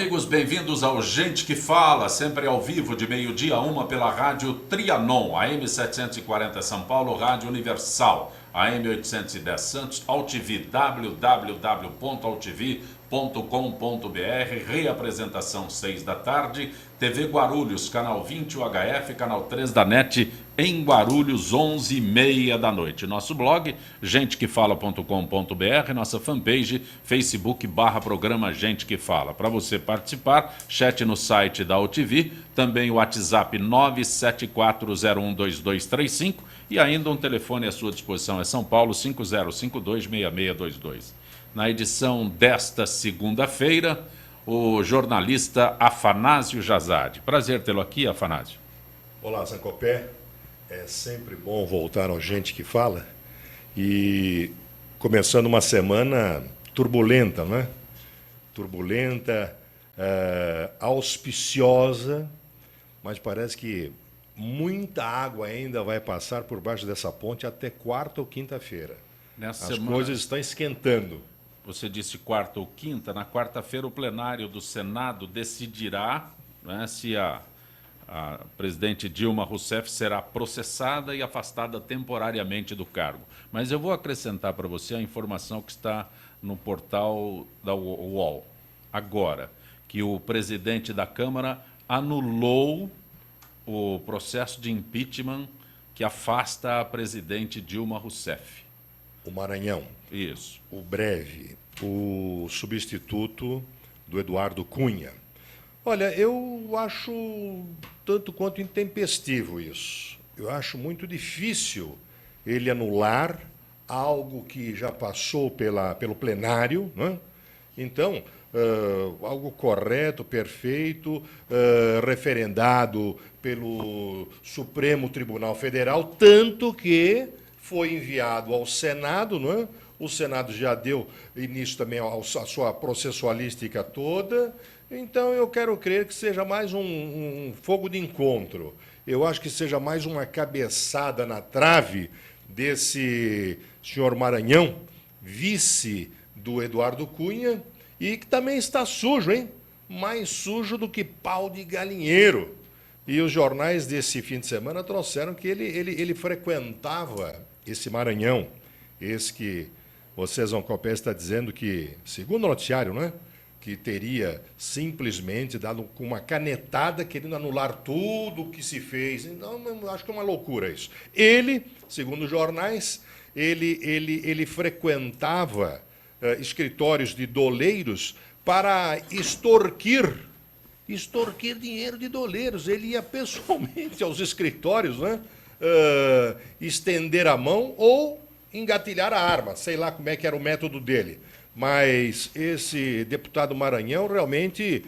amigos, bem-vindos ao Gente que Fala, sempre ao vivo, de meio-dia a 1 pela rádio Trianon, AM 740 São Paulo, Rádio Universal, AM 810 Santos, AltV, www.altv.com.br, reapresentação 6 da tarde, TV Guarulhos, canal 20 UHF, canal 3 da NET, em Guarulhos, 11h30 da noite. Nosso blog, gentequefala.com.br, nossa fanpage, Facebook/programa Gente que Fala. Para você participar, chat no site da AltV, também o WhatsApp 974012235 e ainda um telefone à sua disposição, é São Paulo 50526622. Na edição desta segunda-feira, o jornalista Afanásio Jazade. Prazer tê-lo aqui, Afanásio. Olá, Zancopé. É sempre bom voltar ao Gente que Fala. E começando uma semana turbulenta, né? Turbulenta, auspiciosa, mas parece que muita água ainda vai passar por baixo dessa ponte até quarta ou quinta-feira. As coisas estão esquentando. Você disse quarta ou quinta. Na quarta-feira, o plenário do Senado decidirá, né, se a presidente Dilma Rousseff será processada e afastada temporariamente do cargo. Mas eu vou acrescentar para você a informação que está no portal da UOL agora, que o presidente da Câmara anulou o processo de impeachment que afasta a presidente Dilma Rousseff. O Maranhão. Isso. O Breve, o substituto do Eduardo Cunha. Olha, eu acho tanto quanto intempestivo isso. Eu acho muito difícil ele anular algo que já passou pelo plenário, né? Então, algo correto, perfeito, referendado pelo Supremo Tribunal Federal, tanto que foi enviado ao Senado, não é? O Senado já deu início também à sua processualística toda. Então, eu quero crer que seja mais um fogo de encontro. Eu acho que seja mais uma cabeçada na trave desse senhor Maranhão, vice do Eduardo Cunha, e que também está sujo, hein? Mais sujo do que pau de galinheiro. E os jornais desse fim de semana trouxeram que ele frequentava esse Maranhão, esse que vocês vão copiar, está dizendo que, segundo o noticiário, né, que teria simplesmente dado com uma canetada querendo anular tudo o que se fez. Então, acho que é uma loucura isso. Ele, segundo os jornais, ele frequentava escritórios de doleiros para extorquir dinheiro de doleiros. Ele ia pessoalmente aos escritórios, né, estender a mão ou engatilhar a arma. Sei lá como é que era o método dele. Mas esse deputado Maranhão realmente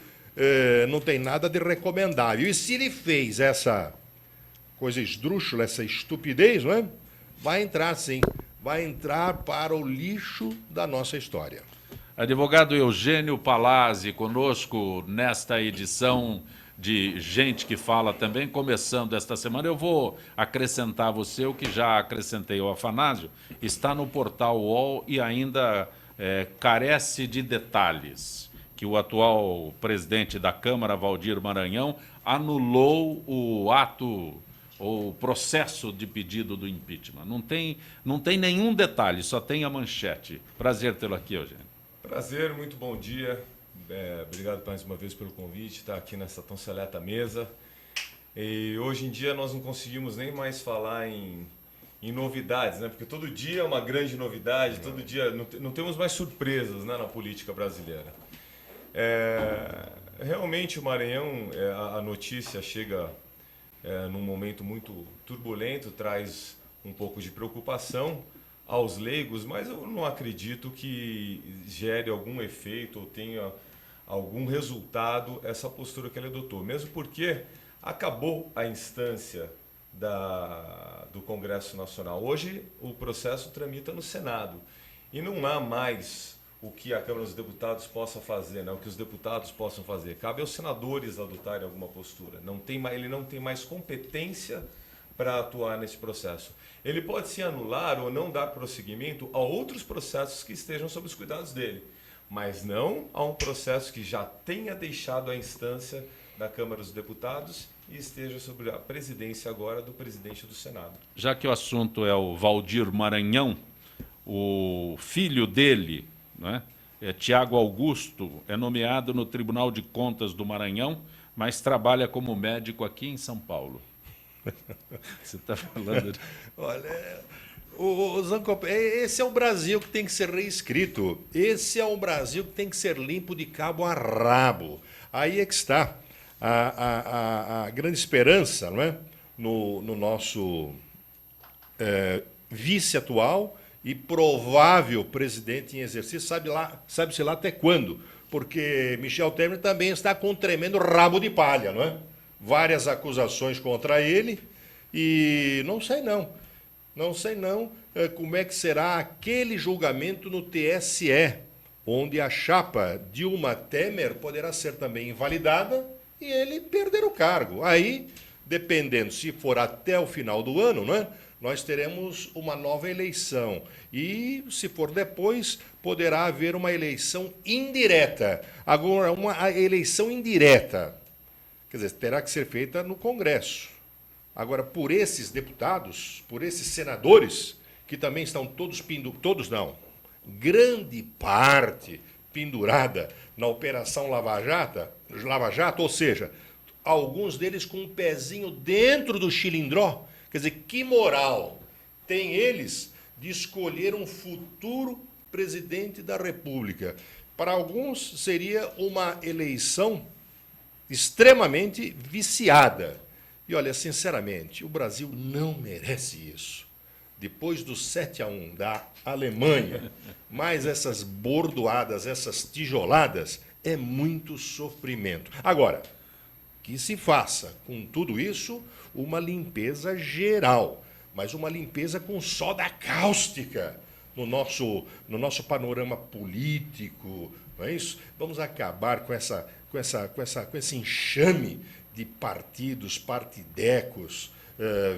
não tem nada de recomendável. E se ele fez essa coisa esdrúxula, essa estupidez, não é? Vai entrar, sim. Vai entrar para o lixo da nossa história. Advogado Eugênio Palazzi, conosco nesta edição de Gente que Fala também, começando esta semana. Eu vou acrescentar a você o que já acrescentei ao Afanásio. Está no portal UOL e ainda carece de detalhes, que o atual presidente da Câmara, Valdir Maranhão, anulou o ato ou o processo de pedido do impeachment. Não tem nenhum detalhe, só tem a manchete. Prazer tê-lo aqui, Eugênio. Prazer, muito bom dia. Obrigado mais uma vez pelo convite, estar aqui nessa tão seleta mesa. E hoje em dia nós não conseguimos nem mais falar em novidades, né? Porque todo dia é uma grande novidade, todo dia não temos mais surpresas, né, na política brasileira. Realmente o Maranhão, a notícia chega num momento muito turbulento, traz um pouco de preocupação aos leigos, mas eu não acredito que gere algum efeito ou tenha algum resultado essa postura que ele adotou, mesmo porque acabou a instância do Congresso Nacional. Hoje o processo tramita no Senado e não há mais o que a Câmara dos Deputados possa fazer, né? O que os deputados possam fazer. Cabe aos senadores adotarem alguma postura. Ele não tem mais competência para atuar nesse processo. Ele pode se anular ou não dar prosseguimento a outros processos que estejam sob os cuidados dele. mas não a um processo que já tenha deixado a instância da Câmara dos Deputados e esteja sobre a presidência agora do presidente do Senado. Já que o assunto é o Valdir Maranhão, o filho dele, né, Tiago Augusto, é nomeado no Tribunal de Contas do Maranhão, mas trabalha como médico aqui em São Paulo. Você está falando... Olha, o Zancop, esse é o Brasil que tem que ser reescrito. Esse é o Brasil que tem que ser limpo de cabo a rabo. Aí é que está a grande esperança, não é? No nosso vice atual e provável presidente em exercício, sabe-se lá até quando, porque Michel Temer também está com um tremendo rabo de palha, não é? Várias acusações contra ele e não sei não como é que será aquele julgamento no TSE, onde a chapa Dilma Temer poderá ser também invalidada e ele perder o cargo. Aí, dependendo se for até o final do ano, não é? Nós teremos uma nova eleição. E, se for depois, poderá haver uma eleição indireta. Agora, uma eleição indireta, quer dizer, terá que ser feita no Congresso. Agora, por esses deputados, por esses senadores, que também estão todos não, grande parte pendurada na Operação Lava Jato, ou seja, alguns deles com um pezinho dentro do chilindró. Quer dizer, que moral tem eles de escolher um futuro presidente da República? Para alguns seria uma eleição extremamente viciada. E olha, sinceramente, o Brasil não merece isso. Depois do 7-1 da Alemanha, mais essas bordoadas, essas tijoladas, é muito sofrimento. Agora, que se faça com tudo isso uma limpeza geral, mas uma limpeza com soda cáustica no nosso panorama político, não é isso? Vamos acabar com esse enxame de partidos, partidecos,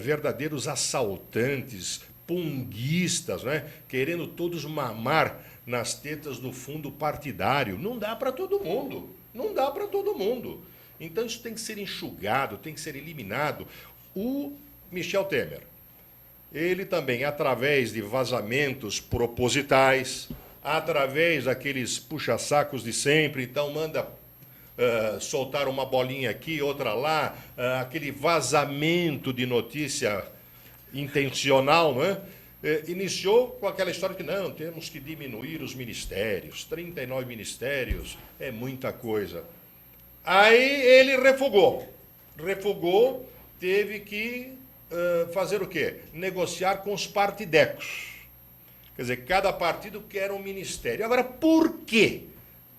verdadeiros assaltantes, punguistas, né? Querendo todos mamar nas tetas do fundo partidário. Não dá para todo mundo. Não dá para todo mundo. Então isso tem que ser enxugado, tem que ser eliminado. O Michel Temer, ele também, através de vazamentos propositais, através daqueles puxa-sacos de sempre, então manda soltar uma bolinha aqui, outra lá, aquele vazamento de notícia intencional, não é? Iniciou com aquela história que não, temos que diminuir os ministérios, 39 ministérios é muita coisa. Aí ele refugou, teve que fazer o quê? Negociar com os partidecos. Quer dizer, cada partido quer um ministério. Agora, por quê?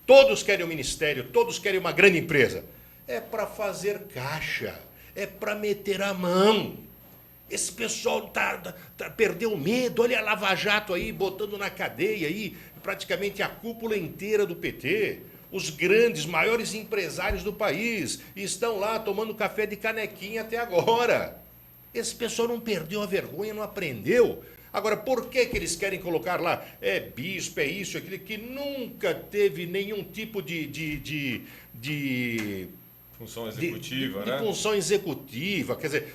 Todos querem um ministério, todos querem uma grande empresa. É para fazer caixa, é para meter a mão. Esse pessoal perdeu o medo, olha a Lava Jato aí, botando na cadeia aí, praticamente a cúpula inteira do PT. Os grandes, maiores empresários do país estão lá tomando café de canequinha até agora. Esse pessoal não perdeu a vergonha, não aprendeu. Agora, por que eles querem colocar lá? É bispo, é isso, é aquilo, que nunca teve nenhum tipo de função executiva, né? De função executiva, quer dizer,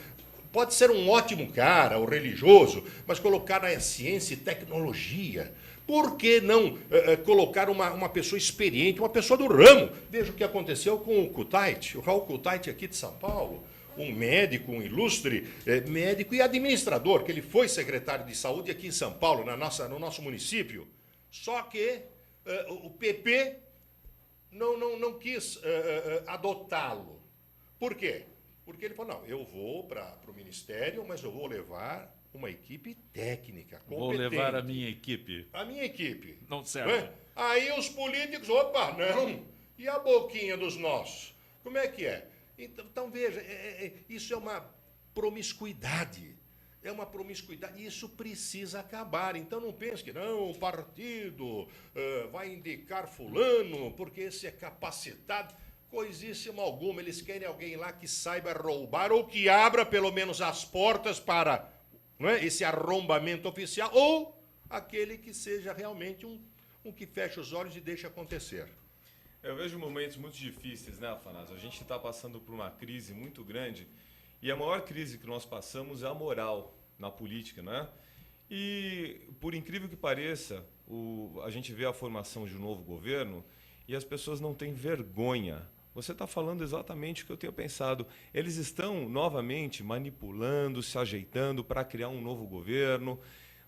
pode ser um ótimo cara, o religioso, mas colocar na ciência e tecnologia. Por que não colocar uma pessoa experiente, uma pessoa do ramo? Veja o que aconteceu com o Kutait, o Raul Kutait aqui de São Paulo. Um médico, um ilustre médico e administrador, que ele foi secretário de saúde aqui em São Paulo, no nosso município. Só que o PP não quis adotá-lo. Por quê? Porque ele falou, não, eu vou para o ministério, mas eu vou levar uma equipe técnica, competente. Vou levar a minha equipe. A minha equipe. Não serve. Não é? Aí os políticos, opa, não. E a boquinha dos nossos? Como é que é? Então veja, isso é uma promiscuidade. É uma promiscuidade e isso precisa acabar. Então não pense que não, o partido vai indicar fulano porque esse é capacitado. Coisíssima alguma. Eles querem alguém lá que saiba roubar ou que abra pelo menos as portas para, não é, esse arrombamento oficial, ou aquele que seja realmente um que fecha os olhos e deixa acontecer. Eu vejo momentos muito difíceis, né, Afanásio? A gente está passando por uma crise muito grande e a maior crise que nós passamos é a moral na política, né? E, por incrível que pareça, a gente vê a formação de um novo governo e as pessoas não têm vergonha. Você está falando exatamente o que eu tenho pensado. Eles estão novamente manipulando, se ajeitando para criar um novo governo,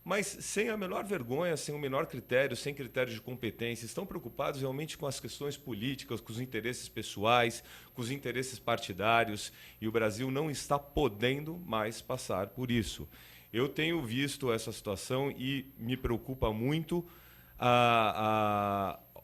mas sem a menor vergonha, sem o menor critério, sem critério de competência. Estão preocupados realmente com as questões políticas, com os interesses pessoais, com os interesses partidários, e o Brasil não está podendo mais passar por isso. Eu tenho visto essa situação e me preocupa muito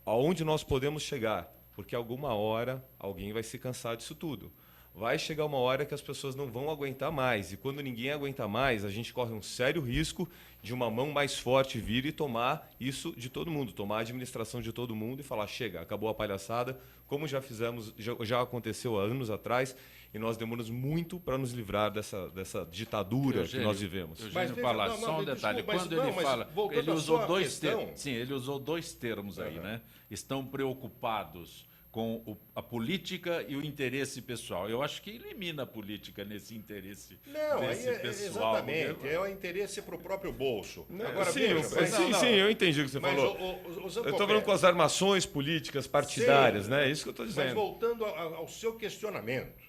aonde nós podemos chegar, porque alguma hora alguém vai se cansar disso tudo. Vai chegar uma hora que as pessoas não vão aguentar mais, e quando ninguém aguenta mais, a gente corre um sério risco de uma mão mais forte vir e tomar isso de todo mundo, tomar a administração de todo mundo e falar, chega, acabou a palhaçada, como já fizemos, já aconteceu há anos atrás, e nós demoramos muito para nos livrar dessa ditadura que nós vivemos. Eugênio Palácio, só um detalhe, quando ele fala, ele usou dois termos, sim, ele usou dois termos aí, né? Estão preocupados com a política e o interesse pessoal. Eu acho que elimina a política nesse interesse pessoal. Exatamente, é o interesse para o próprio bolso. Agora, sim, eu entendi o que você falou. Eu estou falando com as armações políticas partidárias, né? É isso que eu estou dizendo. Mas voltando ao seu questionamento,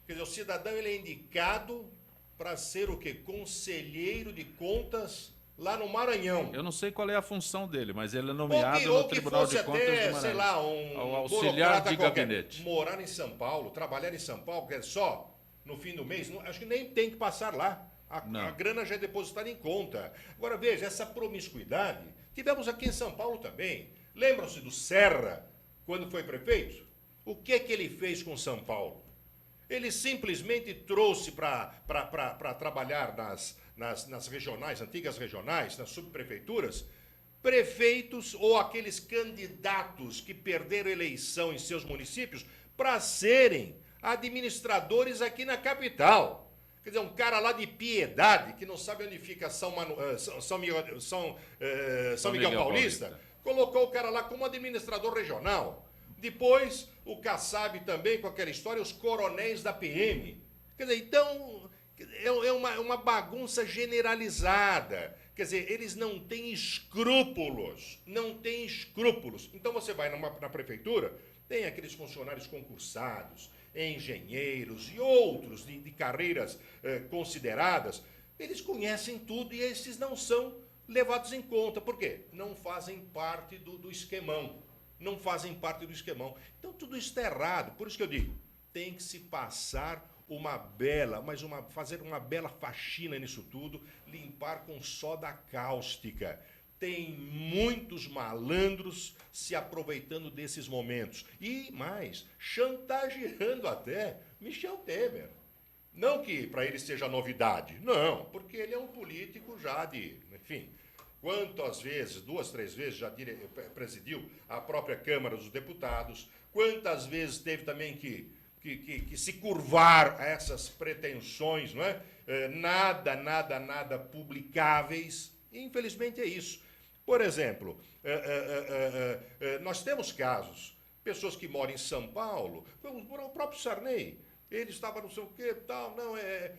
quer dizer, o cidadão ele é indicado para ser o quê? Conselheiro de contas lá no Maranhão. Eu não sei qual é a função dele, mas ele é nomeado no Tribunal de Contas do Maranhão. Sei lá, ao auxiliar de gabinete. Morar em São Paulo, trabalhar em São Paulo, que é só no fim do mês, acho que nem tem que passar lá. A grana já é depositada em conta. Agora veja, essa promiscuidade, tivemos aqui em São Paulo também. Lembram-se do Serra, quando foi prefeito? O que ele fez com São Paulo? Ele simplesmente trouxe para trabalhar nas regionais, antigas regionais, nas subprefeituras, prefeitos ou aqueles candidatos que perderam eleição em seus municípios para serem administradores aqui na capital. Quer dizer, um cara lá de Piedade, que não sabe onde fica São Miguel Paulista, colocou o cara lá como administrador regional. Depois, o Kassab também, com aquela história, os coronéis da PM. Quer dizer, então, é uma bagunça generalizada. Quer dizer, eles não têm escrúpulos. Não têm escrúpulos. Então, você vai na prefeitura, tem aqueles funcionários concursados, engenheiros e outros de carreiras consideradas. Eles conhecem tudo e esses não são levados em conta. Por quê? Não fazem parte do esquemão. Não fazem parte do esquemão. Então, tudo isso está errado. Por isso que eu digo, tem que se passar fazer uma bela faxina nisso tudo, limpar com soda cáustica. Tem muitos malandros se aproveitando desses momentos. E mais, chantageando até Michel Temer. Não que para ele seja novidade, não, porque ele é um político já enfim... Quantas vezes, 2, 3 vezes, já presidiu a própria Câmara dos Deputados, quantas vezes teve também que se curvar a essas pretensões, não é? Nada publicáveis. E, infelizmente, é isso. Por exemplo, nós temos casos, pessoas que moram em São Paulo, o próprio Sarney. Ele estava não sei o quê, tal, não,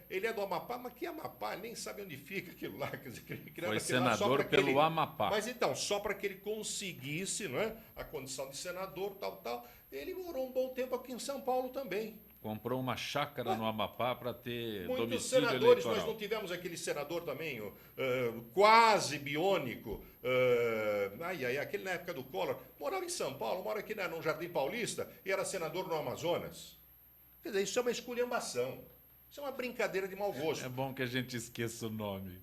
ele é do Amapá, mas que Amapá? Ele nem sabe onde fica aquilo lá. Quer dizer, foi senador pelo Amapá. Mas então, só para que ele conseguisse, não é, a condição de senador, tal, ele morou um bom tempo aqui em São Paulo também. Comprou uma chácara no Amapá para ter muitos domicílio senadores, eleitoral. Nós não tivemos aquele senador também, quase biônico, aquele na época do Collor, morava em São Paulo, mora aqui no Jardim Paulista e era senador no Amazonas. Quer dizer, isso é uma esculhambação. Isso é uma brincadeira de mau gosto. É bom que a gente esqueça o nome.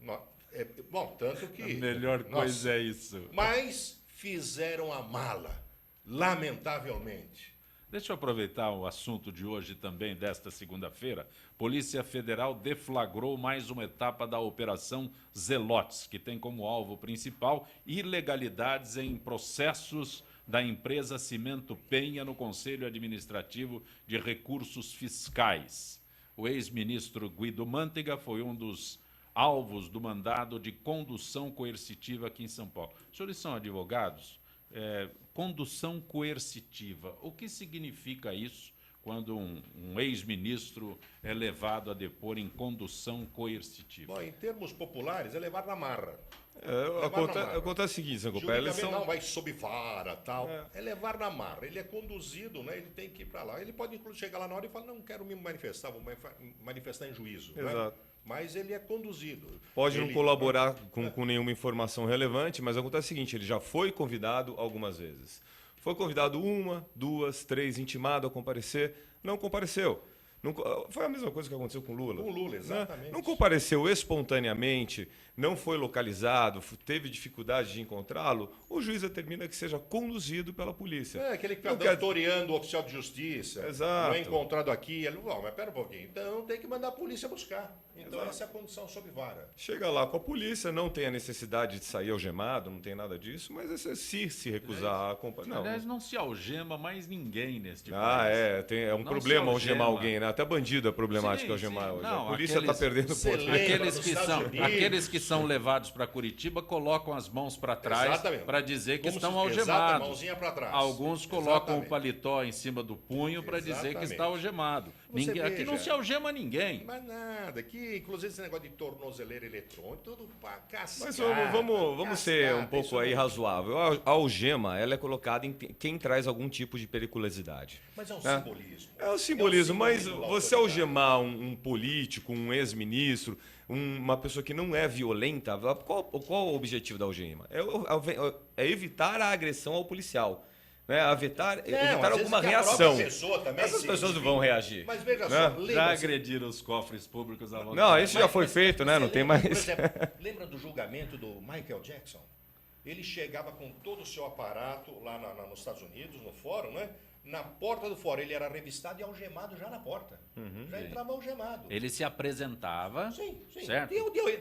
Bom, tanto que... A melhor coisa é isso. Mas fizeram a mala, lamentavelmente. Deixa eu aproveitar o assunto de hoje também, desta segunda-feira. Polícia Federal deflagrou mais uma etapa da Operação Zelotes, que tem como alvo principal ilegalidades em processos da empresa Cimento Penha no Conselho Administrativo de Recursos Fiscais. O ex-ministro Guido Mantega foi um dos alvos do mandado de condução coercitiva aqui em São Paulo. Os senhores são advogados? condução coercitiva. O que significa isso quando um ex-ministro é levado a depor em condução coercitiva? Bom, em termos populares, é levar na marra. Acontece o seguinte, Sancopa, eles Juridicamente são... não vai sob vara, tal. É levar na marra. Ele é conduzido, né? Ele tem que ir para lá. Ele pode, inclusive, chegar lá na hora e falar, não quero me manifestar, vou manifestar em juízo. Exato. Né? Mas ele é conduzido. Pode não colaborar com nenhuma informação relevante, mas acontece o seguinte, ele já foi convidado algumas vezes. Foi convidado 1, 2, 3, intimado a comparecer, não compareceu. Não, foi a mesma coisa que aconteceu com o Lula. Com o Lula, exatamente. Né? Não compareceu espontaneamente, não foi localizado, teve dificuldade de encontrá-lo, o juiz determina que seja conduzido pela polícia. É aquele que fica toreando o oficial de justiça. Exato. Não é encontrado aqui. Ele, mas pera um pouquinho. Então tem que mandar a polícia buscar. Então essa é a condição sob vara. Chega lá com a polícia, não tem a necessidade de sair algemado, não tem nada disso, mas se recusar a acompanhar. Aliás, não se algema mais ninguém neste país. É um não problema algemar alguém, né? Até bandido é problemático sim, algemar hoje. Não, a polícia está perdendo poder. Aqueles que são levados para Curitiba colocam as mãos para trás para dizer que estão algemados. Mãozinha para trás. Alguns colocam o paletó em cima do punho para dizer que está algemado. Aqui não se algema ninguém. Mas nada. Aqui, inclusive, esse negócio de tornozeleira eletrônica, tudo para cascar. Mas vamos ser um pouco aí razoável. A algema, ela é colocada em quem traz algum tipo de periculosidade. Mas é um simbolismo. É um simbolismo, mas você algemar um político, um ex-ministro, uma pessoa que não é violenta, qual o objetivo da algema? É evitar a agressão ao policial. Né? Evitar alguma reação. Essas pessoas não vão reagir. Mas veja só, já agrediram os cofres públicos à vontade. Não, isso já foi feito, né? Não tem mais. Por exemplo, lembra do julgamento do Michael Jackson? Ele chegava com todo o seu aparato lá nos Estados Unidos, no fórum, né? Na porta do fórum, ele era revistado e algemado já na porta. Já entrava algemado. Ele se apresentava. Sim. Certo?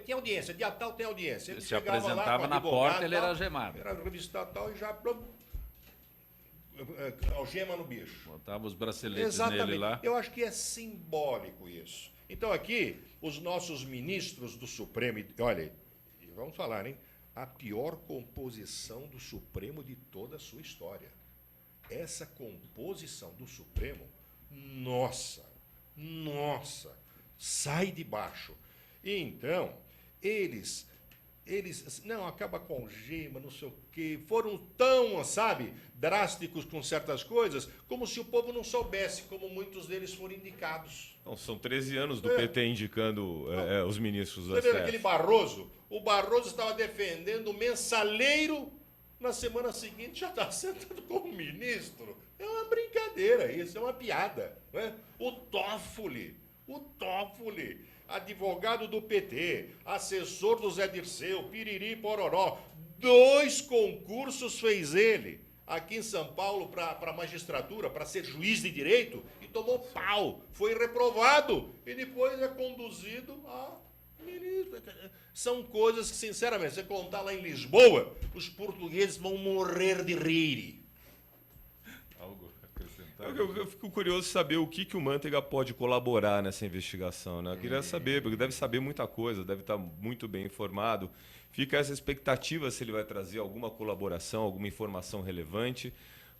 Tem audiência, dia tal tem audiência. Ele se apresentava lá, na porta, ele era algemado. Era revistado tal e já algema no bicho. Botava os braceletes nele lá. Eu acho que é simbólico isso. Então aqui, os nossos ministros do Supremo, olha, vamos falar, hein? A pior composição do Supremo de toda a sua história. Essa composição do Supremo, nossa, sai de baixo. Então, eles não, acaba com algema, não sei o quê, foram tão, sabe, drásticos com certas coisas, como se o povo não soubesse, como muitos deles foram indicados. Não, são 13 anos do PT indicando os ministros da STF. Você vê aquele Barroso? O Barroso estava defendendo o mensalheiro, na semana seguinte já está sentado como ministro. É uma brincadeira isso, é uma piada. Né? O Toffoli, advogado do PT, assessor do Zé Dirceu, piriri pororó, 2 concursos fez ele aqui em São Paulo para a magistratura, para ser juiz de direito, e tomou pau, foi reprovado, e depois é conduzido a ministro. São coisas que, sinceramente, você contar lá em Lisboa, os portugueses vão morrer de rir. Algo acrescentar? Eu fico curioso de saber o que o Manteiga pode colaborar nessa investigação. Né? Eu queria saber, porque deve saber muita coisa, deve estar muito bem informado. Fica essa expectativa se ele vai trazer alguma colaboração, alguma informação relevante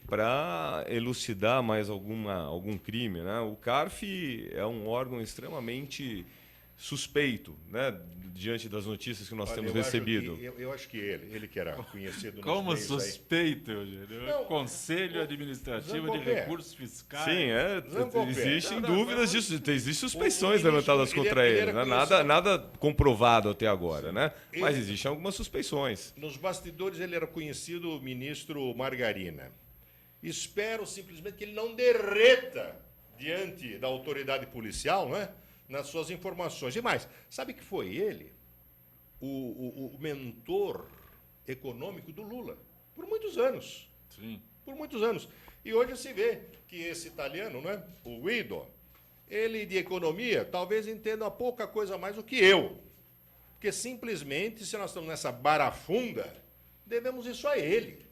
para elucidar mais algum crime. Né? O CARF é um órgão extremamente suspeito, né, diante das notícias que nós temos recebido. Eu acho que ele que era conhecido como suspeito, Eugênio? Conselho Administrativo de Recursos Fiscais. Sim, existem dúvidas disso, existem suspeições levantadas contra ele, né? Nada comprovado até agora, né? Mas existem algumas suspeições. Nos bastidores ele era conhecido o ministro Margarina. Espero simplesmente que ele não derreta diante da autoridade policial, né? Nas suas informações. E mais, sabe que foi ele o mentor econômico do Lula por muitos anos. Sim. Por muitos anos. E hoje se vê que esse italiano, né, o Guido, ele de economia talvez entenda pouca coisa mais do que eu. Porque simplesmente, se nós estamos nessa barafunda, devemos isso a ele.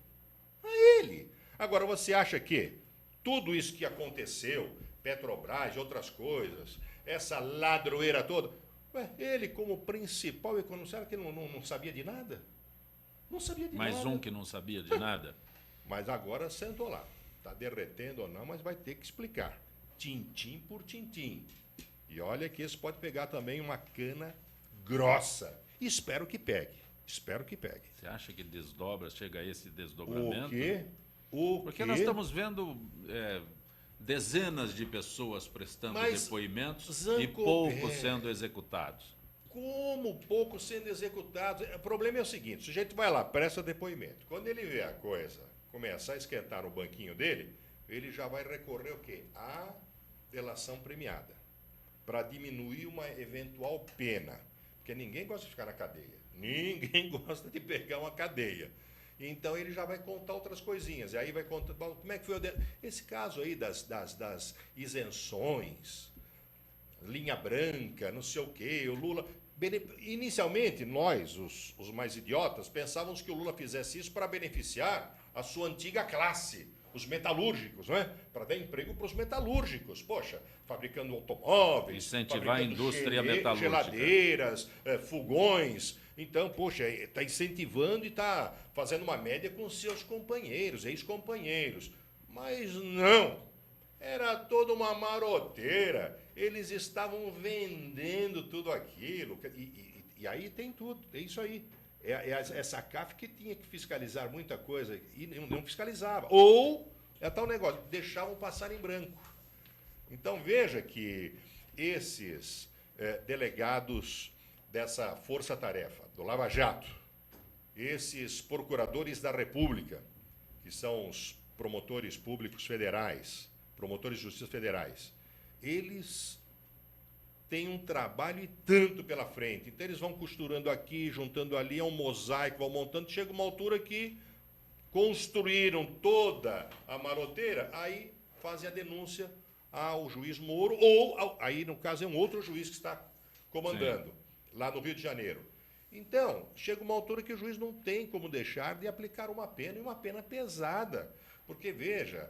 A ele. Agora, você acha que tudo isso que aconteceu, Petrobras e outras coisas, essa ladroeira toda, ele como principal economista, será que não sabia de nada? Não sabia de nada. Mais um que não sabia de nada? Mas agora sentou lá. Está derretendo ou não, mas vai ter que explicar. Tintim por tintim. E olha que isso pode pegar também uma cana grossa. Espero que pegue. Espero que pegue. Você acha que desdobra, chega a esse desdobramento? O quê? Porque nós estamos vendo dezenas de pessoas prestando depoimentos e poucos sendo executados. Como pouco sendo executados? O problema é o seguinte, o sujeito vai lá, presta depoimento. Quando ele vê a coisa começar a esquentar no banquinho dele, ele já vai recorrer o quê? À delação premiada, para diminuir uma eventual pena. Porque ninguém gosta de ficar na cadeia. Ninguém gosta de pegar uma cadeia. Então ele já vai contar outras coisinhas. E aí vai contar como é que foi esse caso aí das isenções, linha branca, não sei o quê, o Lula. Inicialmente, nós, os mais idiotas, pensávamos que o Lula fizesse isso para beneficiar a sua antiga classe, os metalúrgicos, não é? Para dar emprego para os metalúrgicos. Poxa, fabricando automóveis, incentivar a indústria metalúrgica, geladeiras, fogões. Então, poxa, está incentivando e está fazendo uma média com seus companheiros, ex-companheiros. Mas não, era toda uma maroteira. Eles estavam vendendo tudo aquilo. E aí tem tudo, é isso aí. Essa CAF que tinha que fiscalizar muita coisa e não fiscalizava. Ou, é tal negócio, deixavam passar em branco. Então veja que esses delegados dessa força-tarefa, do Lava Jato, esses procuradores da República, que são os promotores públicos federais, promotores de justiça federais, eles têm um trabalho e tanto pela frente. Então eles vão costurando aqui, juntando ali, é um mosaico, vão montando, chega uma altura que construíram toda a maroteira, aí fazem a denúncia ao juiz Moro, ou aí no caso é um outro juiz que está comandando, lá no Rio de Janeiro. Então, chega uma altura que o juiz não tem como deixar de aplicar uma pena, e uma pena pesada. Porque, veja,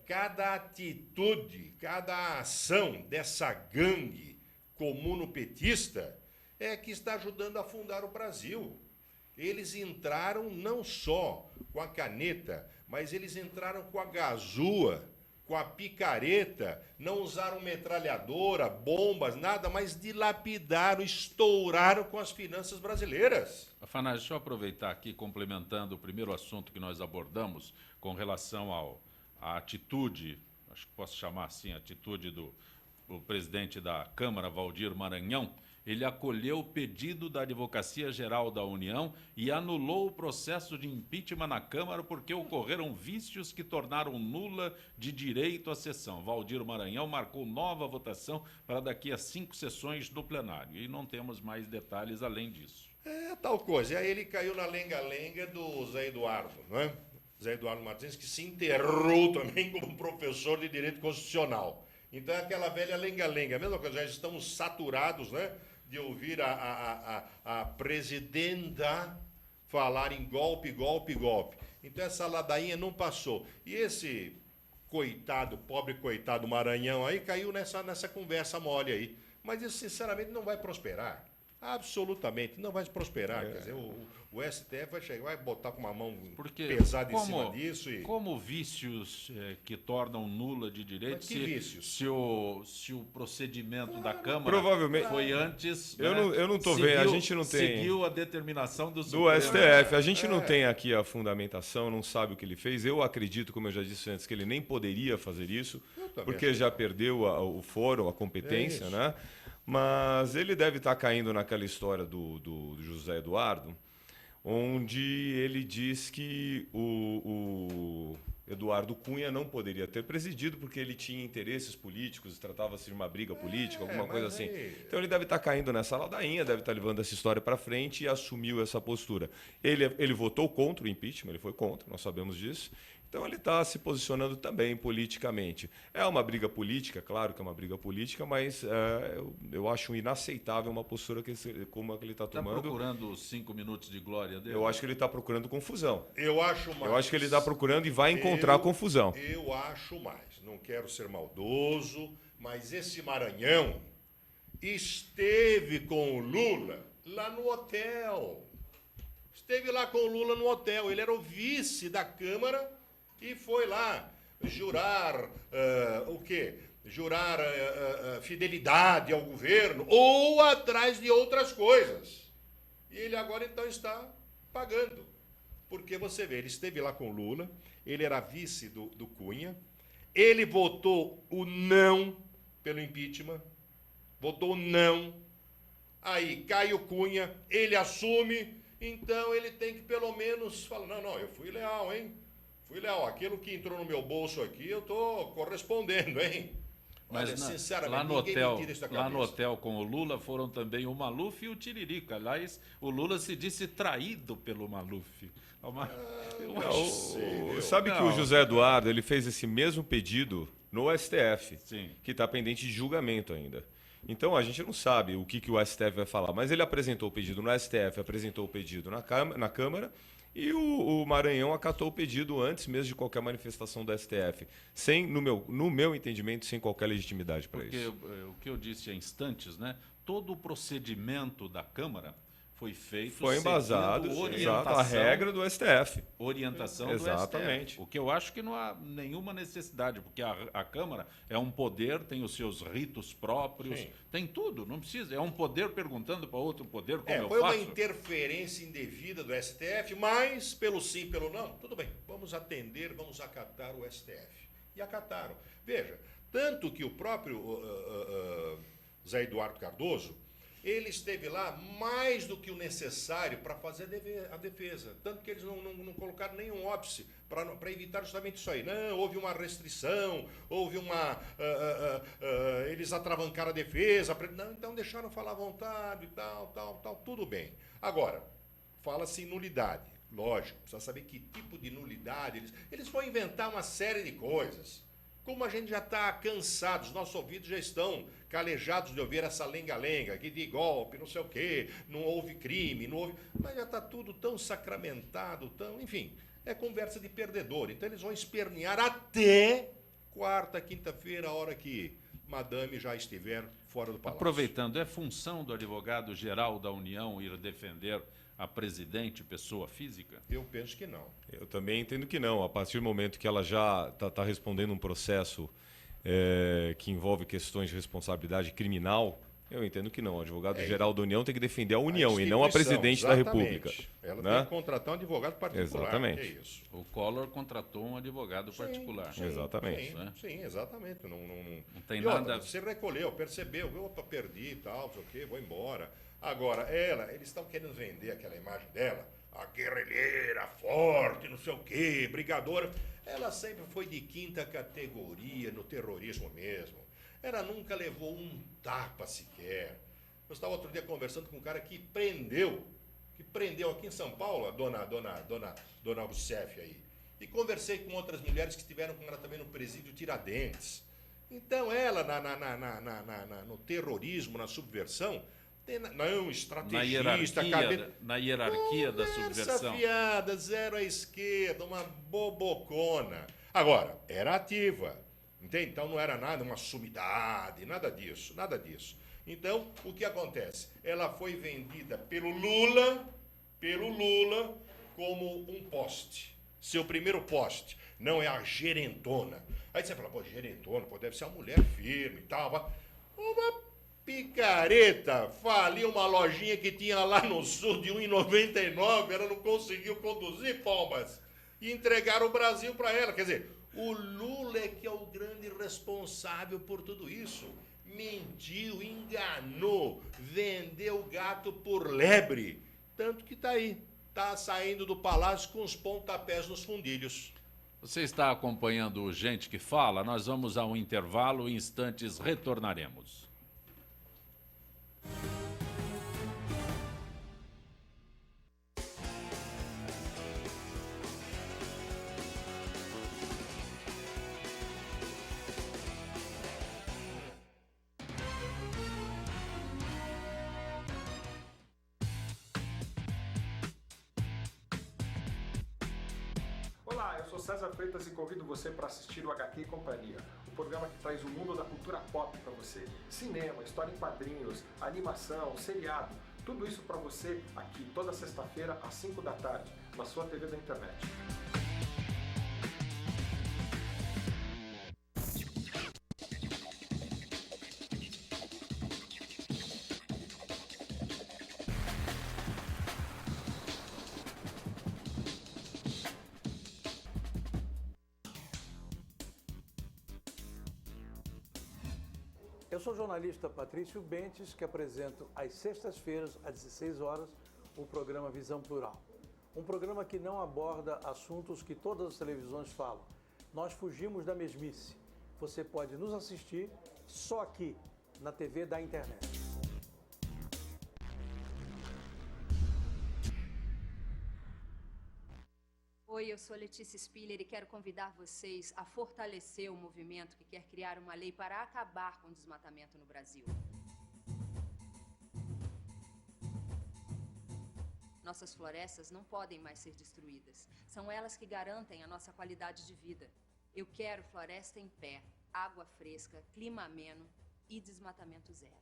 cada atitude, cada ação dessa gangue comunopetista é que está ajudando a afundar o Brasil. Eles entraram não só com a caneta, mas eles entraram com a gazua, com a picareta, não usaram metralhadora, bombas, nada, mas dilapidaram, estouraram com as finanças brasileiras. Afanásio, deixa eu aproveitar aqui, complementando o primeiro assunto que nós abordamos, com relação à atitude, acho que posso chamar assim, a atitude do presidente da Câmara, Valdir Maranhão. Ele acolheu o pedido da Advocacia Geral da União e anulou o processo de impeachment na Câmara porque ocorreram vícios que tornaram nula de direito à sessão. Valdir Maranhão marcou nova votação para daqui a 5 sessões do plenário. E não temos mais detalhes além disso. É tal coisa. E aí ele caiu na lenga-lenga do Zé Eduardo, não é? Zé Eduardo Martins, que se enterrou também como professor de Direito Constitucional. Então é aquela velha lenga-lenga. A mesma coisa, já estamos saturados, né, de ouvir a presidenta falar em golpe, golpe, golpe. Então essa ladainha não passou. E esse coitado, pobre coitado Maranhão aí, caiu nessa conversa mole aí. Mas isso, sinceramente, não vai prosperar. Absolutamente, não vai prosperar. Quer dizer, o STF vai chegar, vai botar com uma mão pesada em cima disso. Como vícios que tornam nula de direito, Mas que vícios? Se o procedimento da Câmara provavelmente foi antes. Eu não estou vendo, a gente não tem. Seguiu a determinação do STF. A gente não tem aqui a fundamentação, não sabe o que ele fez. Eu acredito, como eu já disse antes, que ele nem poderia fazer isso, porque já perdeu o foro, a competência, né? Mas ele deve estar caindo naquela história do José Eduardo, onde ele diz que o Eduardo Cunha não poderia ter presidido porque ele tinha interesses políticos, tratava-se de uma briga política, alguma coisa assim. Então ele deve estar caindo nessa ladainha, deve estar levando essa história para frente e assumiu essa postura. Ele votou contra o impeachment, ele foi contra, nós sabemos disso. Então ele está se posicionando também politicamente. É uma briga política, claro que é uma briga política, mas eu acho inaceitável uma postura como a que ele está tomando. Está procurando os 5 minutos de glória dele? Eu acho que ele está procurando confusão. Eu acho mais. Eu acho que ele está procurando e vai encontrar confusão. Eu acho mais. Não quero ser maldoso, mas esse Maranhão esteve com o Lula lá no hotel. esteve lá com o Lula no hotel. Ele era o vice da Câmara e foi lá jurar o quê? Jurar fidelidade ao governo ou atrás de outras coisas. E ele agora então está pagando. Porque você vê, ele esteve lá com o Lula, ele era vice do Cunha, ele votou o não pelo impeachment, votou não, aí cai o Cunha, ele assume, então ele tem que pelo menos falar, não, eu fui leal, hein? Fui leal, aquilo que entrou no meu bolso aqui, eu estou correspondendo, hein? Mas olha, sinceramente, lá no ninguém hotel, me tira isso da cabeça. lá no hotel com o Lula foram também o Maluf e o Tiririca. Aliás, o Lula se disse traído pelo Maluf. Sabe que o José Eduardo ele fez esse mesmo pedido no STF, Sim. que está pendente de julgamento ainda. Então a gente não sabe o que o STF vai falar, mas ele apresentou o pedido no STF, apresentou o pedido na Câmara e o Maranhão acatou o pedido antes mesmo de qualquer manifestação do STF, sem, no meu entendimento, sem qualquer legitimidade para isso. Porque o que eu disse há instantes, né? Todo o procedimento da Câmara foi feito Foi embasado, exato, a regra do STF. Orientação Exatamente. do STF. O que eu acho que não há nenhuma necessidade, porque a Câmara é um poder, tem os seus ritos próprios, Sim. tem tudo, não precisa. É um poder perguntando para outro poder como eu Foi faço. uma interferência indevida do STF, mas pelo sim, pelo não, tudo bem, vamos atender, vamos acatar o STF. E acataram. Veja, tanto que o próprio Zé Eduardo Cardoso, ele esteve lá mais do que o necessário para fazer a defesa. Tanto que eles não colocaram nenhum óbice para evitar justamente isso aí. Não, houve uma restrição, houve uma... eles atravancaram a defesa. Não, então deixaram falar à vontade e tal, tudo bem. Agora, fala-se em nulidade. Lógico, precisa saber que tipo de nulidade. Eles vão inventar uma série de coisas. Como a gente já está cansado, os nossos ouvidos já estão calejados de ouvir essa lenga-lenga, que de golpe, não sei o quê, não houve crime, não houve... Mas já está tudo tão sacramentado, enfim, é conversa de perdedor. Então eles vão espernear até quarta, quinta-feira, a hora que Madame já estiver fora do palácio. Aproveitando, é função do advogado-geral da União ir defender a presidente, pessoa física? Eu penso que não. Eu também entendo que não. A partir do momento que ela já está respondendo um processo que envolve questões de responsabilidade criminal, eu entendo que não. O advogado-geral da União tem que defender a União e não a presidente da República. Ela né? tem que contratar um advogado particular. Exatamente. É isso. O Collor contratou um advogado particular. Exatamente. Sim, exatamente. Não tem e nada... Outra, você recolheu, percebeu, opa, perdi e tal, não sei o quê, vou embora. Agora, eles estão querendo vender aquela imagem dela, a guerrilheira, forte, não sei o quê, brigadora. Ela sempre foi de quinta categoria no terrorismo mesmo. Ela nunca levou um tapa sequer. Eu estava outro dia conversando com um cara que prendeu aqui em São Paulo, a dona Rousseff aí. E conversei com outras mulheres que estiveram com ela também no presídio Tiradentes. Então ela, no terrorismo, na subversão, estrategista... Na hierarquia da subversão. Fiada, zero à esquerda, uma bobocona. Agora, era ativa. Entende? Então não era nada, uma sumidade, nada disso. Então, o que acontece? Ela foi vendida pelo Lula, como um poste. Seu primeiro poste. Não é a gerentona. Aí você fala, gerentona, deve ser uma mulher firme e tal. Uma picareta, faliu uma lojinha que tinha lá no sul de R$1,99, ela não conseguiu conduzir, palmas, e entregaram o Brasil para ela. Quer dizer, o Lula é que é o grande responsável por tudo isso. Mentiu, enganou, vendeu gato por lebre. Tanto que está aí, está saindo do palácio com os pontapés nos fundilhos. Você está acompanhando o Gente que Fala? Nós vamos a um intervalo, em instantes retornaremos. Olá, eu sou César Freitas e convido você para assistir o HQ e Companhia, o programa que traz o mundo da cultura pop para você. Cinema, história em quadrinhos, animação, seriado, Tudo isso para você aqui toda sexta-feira às 5 da tarde, na sua TV da internet. Eu sou o jornalista Patrício Bentes, que apresento às sextas-feiras, às 16 horas, o programa Visão Plural. Um programa que não aborda assuntos que todas as televisões falam. Nós fugimos da mesmice. Você pode nos assistir só aqui, na TV da internet. Oi, eu sou Letícia Spiller e quero convidar vocês a fortalecer o movimento que quer criar uma lei para acabar com o desmatamento no Brasil. Nossas florestas não podem mais ser destruídas. São elas que garantem a nossa qualidade de vida. Eu quero floresta em pé, água fresca, clima ameno e desmatamento zero.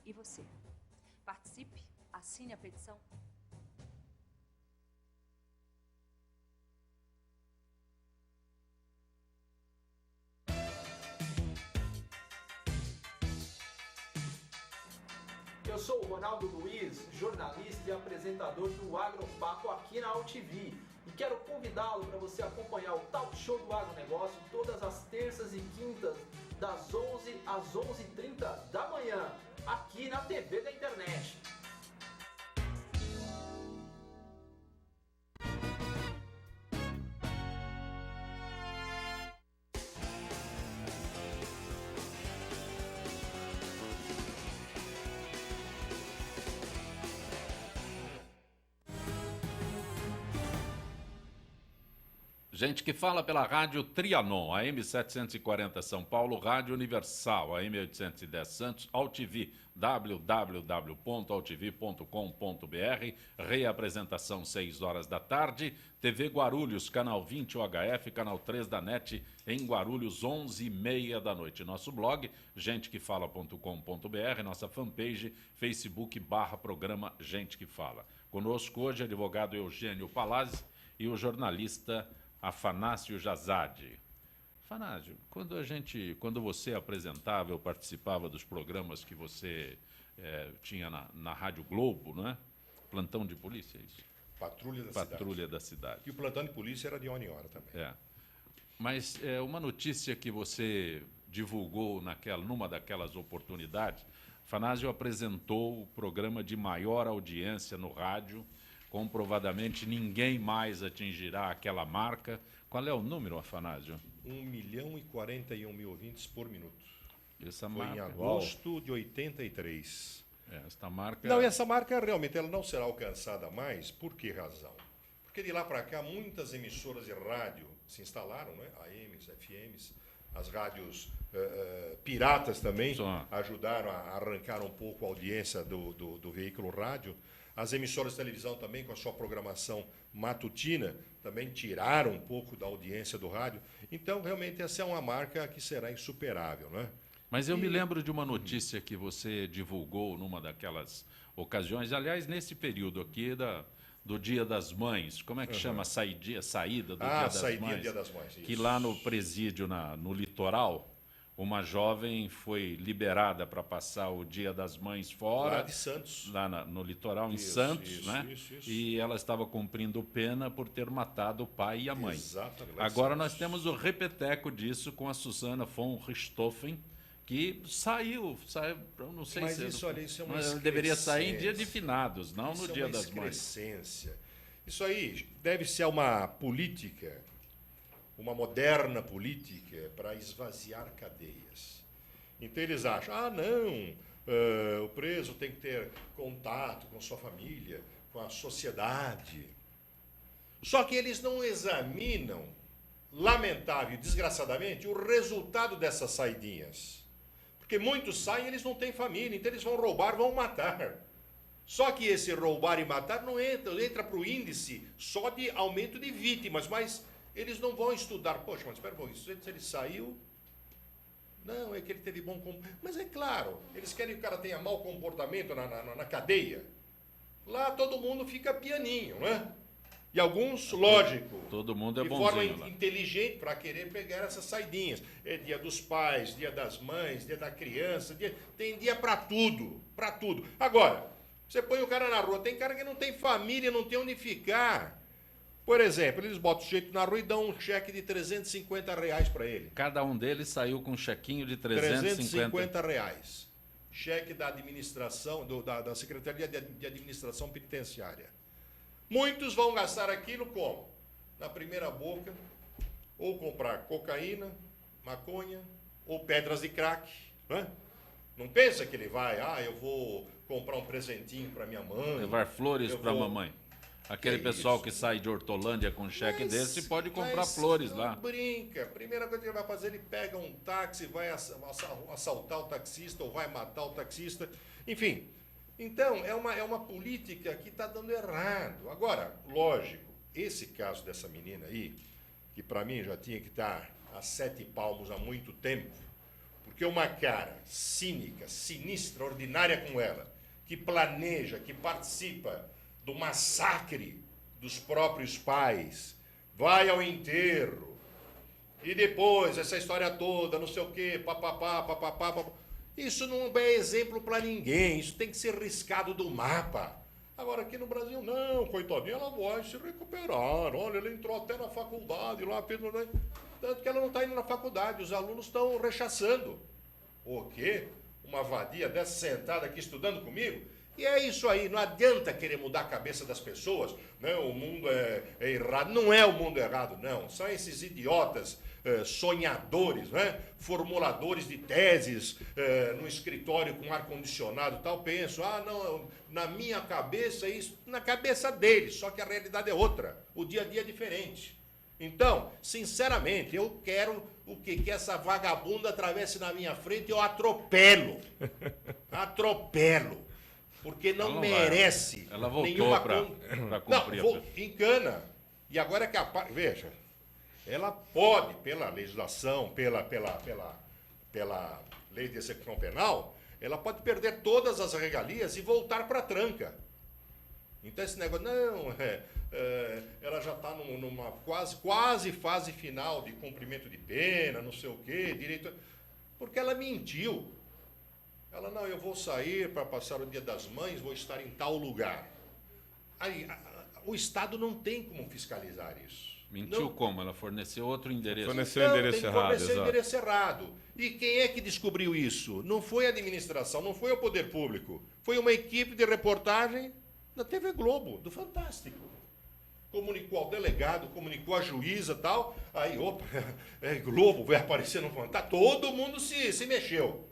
E você? Participe, assine a petição. Eu sou o Ronaldo Luiz, jornalista e apresentador do Agropapo aqui na UTV. E quero convidá-lo para você acompanhar o Talk Show do Agronegócio todas as terças e quintas, das 11 às 11h30 da manhã, aqui na TV da internet. Gente que fala pela rádio Trianon, AM 740 São Paulo, Rádio Universal, AM 810 Santos, AltV, www.altv.com.br, reapresentação 6 horas da tarde, TV Guarulhos, canal 20 UHF, canal 3 da NET, em Guarulhos, 11h30 da noite. Nosso blog, gentequefala.com.br, nossa fanpage, Facebook/programa Gente que Fala. Conosco hoje, advogado Eugênio Palazzi e o jornalista Afanásio Jazade. Afanásio, quando você apresentava, eu participava dos programas que você tinha na Rádio Globo, não é? Plantão de polícia, é isso? Patrulha da Cidade. E o plantão de polícia era de hora em hora também. É. Mas uma notícia que você divulgou numa daquelas oportunidades, Afanásio apresentou o programa de maior audiência no rádio. Comprovadamente, ninguém mais atingirá aquela marca. Qual é o número, Afanásio? 1.041.000 ouvintes por minuto. Essa Foi marca, em agosto de 83. Esta marca... Não, essa marca realmente ela não será alcançada mais. Por que razão? Porque de lá para cá, muitas emissoras de rádio se instalaram, né? AMs, FMs, as rádios piratas também ajudaram a arrancar um pouco a audiência do veículo rádio. As emissoras de televisão também, com a sua programação matutina, também tiraram um pouco da audiência do rádio. Então, realmente, essa é uma marca que será insuperável, né? Mas eu me lembro de uma notícia que você divulgou numa daquelas ocasiões, aliás, nesse período aqui do Dia das Mães. Como é que chama a saída do Dia das Mães? Dia das Mães, isso. Que lá no presídio, no litoral, uma jovem foi liberada para passar o Dia das Mães fora. Lá de Santos. Lá no litoral, em Santos, né? Isso. E ela estava cumprindo pena por ter matado o pai e a mãe. Exatamente. Agora nós temos o repeteco disso com a Susana von Richthofen, que saiu, não sei mas se... isso é uma excrescência. Deveria sair em dia de finados, não no Dia das Mães. Excrescência. Isso aí deve ser uma política, uma moderna política para esvaziar cadeias. Então eles acham, o preso tem que ter contato com sua família, com a sociedade. Só que eles não examinam, lamentável e desgraçadamente, o resultado dessas saidinhas. Porque muitos saem e eles não têm família, então eles vão roubar, vão matar. Só que esse roubar e matar não entra para o índice só de aumento de vítimas, mas eles não vão estudar. Poxa, mas espera um pouquinho, se ele saiu, Não, é que ele teve bom comportamento. Mas é claro, eles querem que o cara tenha mau comportamento na cadeia. Lá todo mundo fica pianinho, né? E alguns, lógico, Todo mundo é de forma bonzinho lá. inteligente para querer pegar essas saidinhas. É dia dos pais, dia das mães, dia da criança, tem dia para tudo, para tudo. Agora, você põe o cara na rua, tem cara que não tem família, não tem onde ficar. Por exemplo, eles botam o sujeito na rua e dão um cheque de R$350 para ele. Cada um deles saiu com um chequinho de 350 reais. Cheque da administração, da Secretaria de Administração Penitenciária. Muitos vão gastar aquilo como? Na primeira boca, ou comprar cocaína, maconha, ou pedras de crack. Né? Não pensa que ele vai, eu vou comprar um presentinho para minha mãe. Levar flores para a mamãe. Aquele Que pessoal isso? que sai de Hortolândia com cheque Mas- desse pode comprar mas flores não lá. Brinca. Primeira coisa que ele vai fazer, ele pega um táxi, vai assaltar o taxista ou vai matar o taxista. Enfim. Então, é uma política que está dando errado. Agora, lógico, esse caso dessa menina aí, que para mim já tinha que estar a 7 palmos há muito tempo, porque uma cara cínica, sinistra, ordinária como ela, que planeja, que participa do massacre dos próprios pais, vai ao enterro, e depois essa história toda, não sei o quê, papapá, papapá. Isso não é exemplo para ninguém, isso tem que ser riscado do mapa. Agora aqui no Brasil, não, coitadinha, ela vai se recuperar. Olha, ela entrou até na faculdade lá, tanto que ela não está indo na faculdade, os alunos estão rechaçando. O quê? Uma vadia dessa sentada aqui estudando comigo? E é isso aí, não adianta querer mudar a cabeça das pessoas. Não, o mundo é errado. Não é o mundo errado, não. São esses idiotas sonhadores, né? Formuladores de teses no escritório com ar-condicionado e tal. Penso, não, na minha cabeça é isso. Na cabeça deles, só que a realidade é outra. O dia a dia é diferente. Então, sinceramente, eu quero o quê? Que essa vagabunda atravesse na minha frente e eu atropelo. Atropelo. Porque não merece. Ela voltou nenhuma para cumprir. Não, encana. E agora é capaz. Veja, ela pode, pela legislação, pela lei de execução penal, ela pode perder todas as regalias e voltar para a tranca. Então esse negócio, não, ela já está numa quase fase final de cumprimento de pena, não sei o quê, direito. Porque ela mentiu. Ela, não, eu vou sair para passar o Dia das Mães, vou estar em tal lugar. Aí, o Estado não tem como fiscalizar isso. Mentiu não. como? Ela forneceu outro endereço. Forneceu o endereço tem que errado, fornecer o exato. endereço errado. E quem é que descobriu isso? Não foi a administração, não foi o poder público. Foi uma equipe de reportagem da TV Globo, do Fantástico. Comunicou ao delegado, comunicou à juíza e tal. Aí, opa, Globo vai aparecer no Fantástico. Todo mundo se mexeu.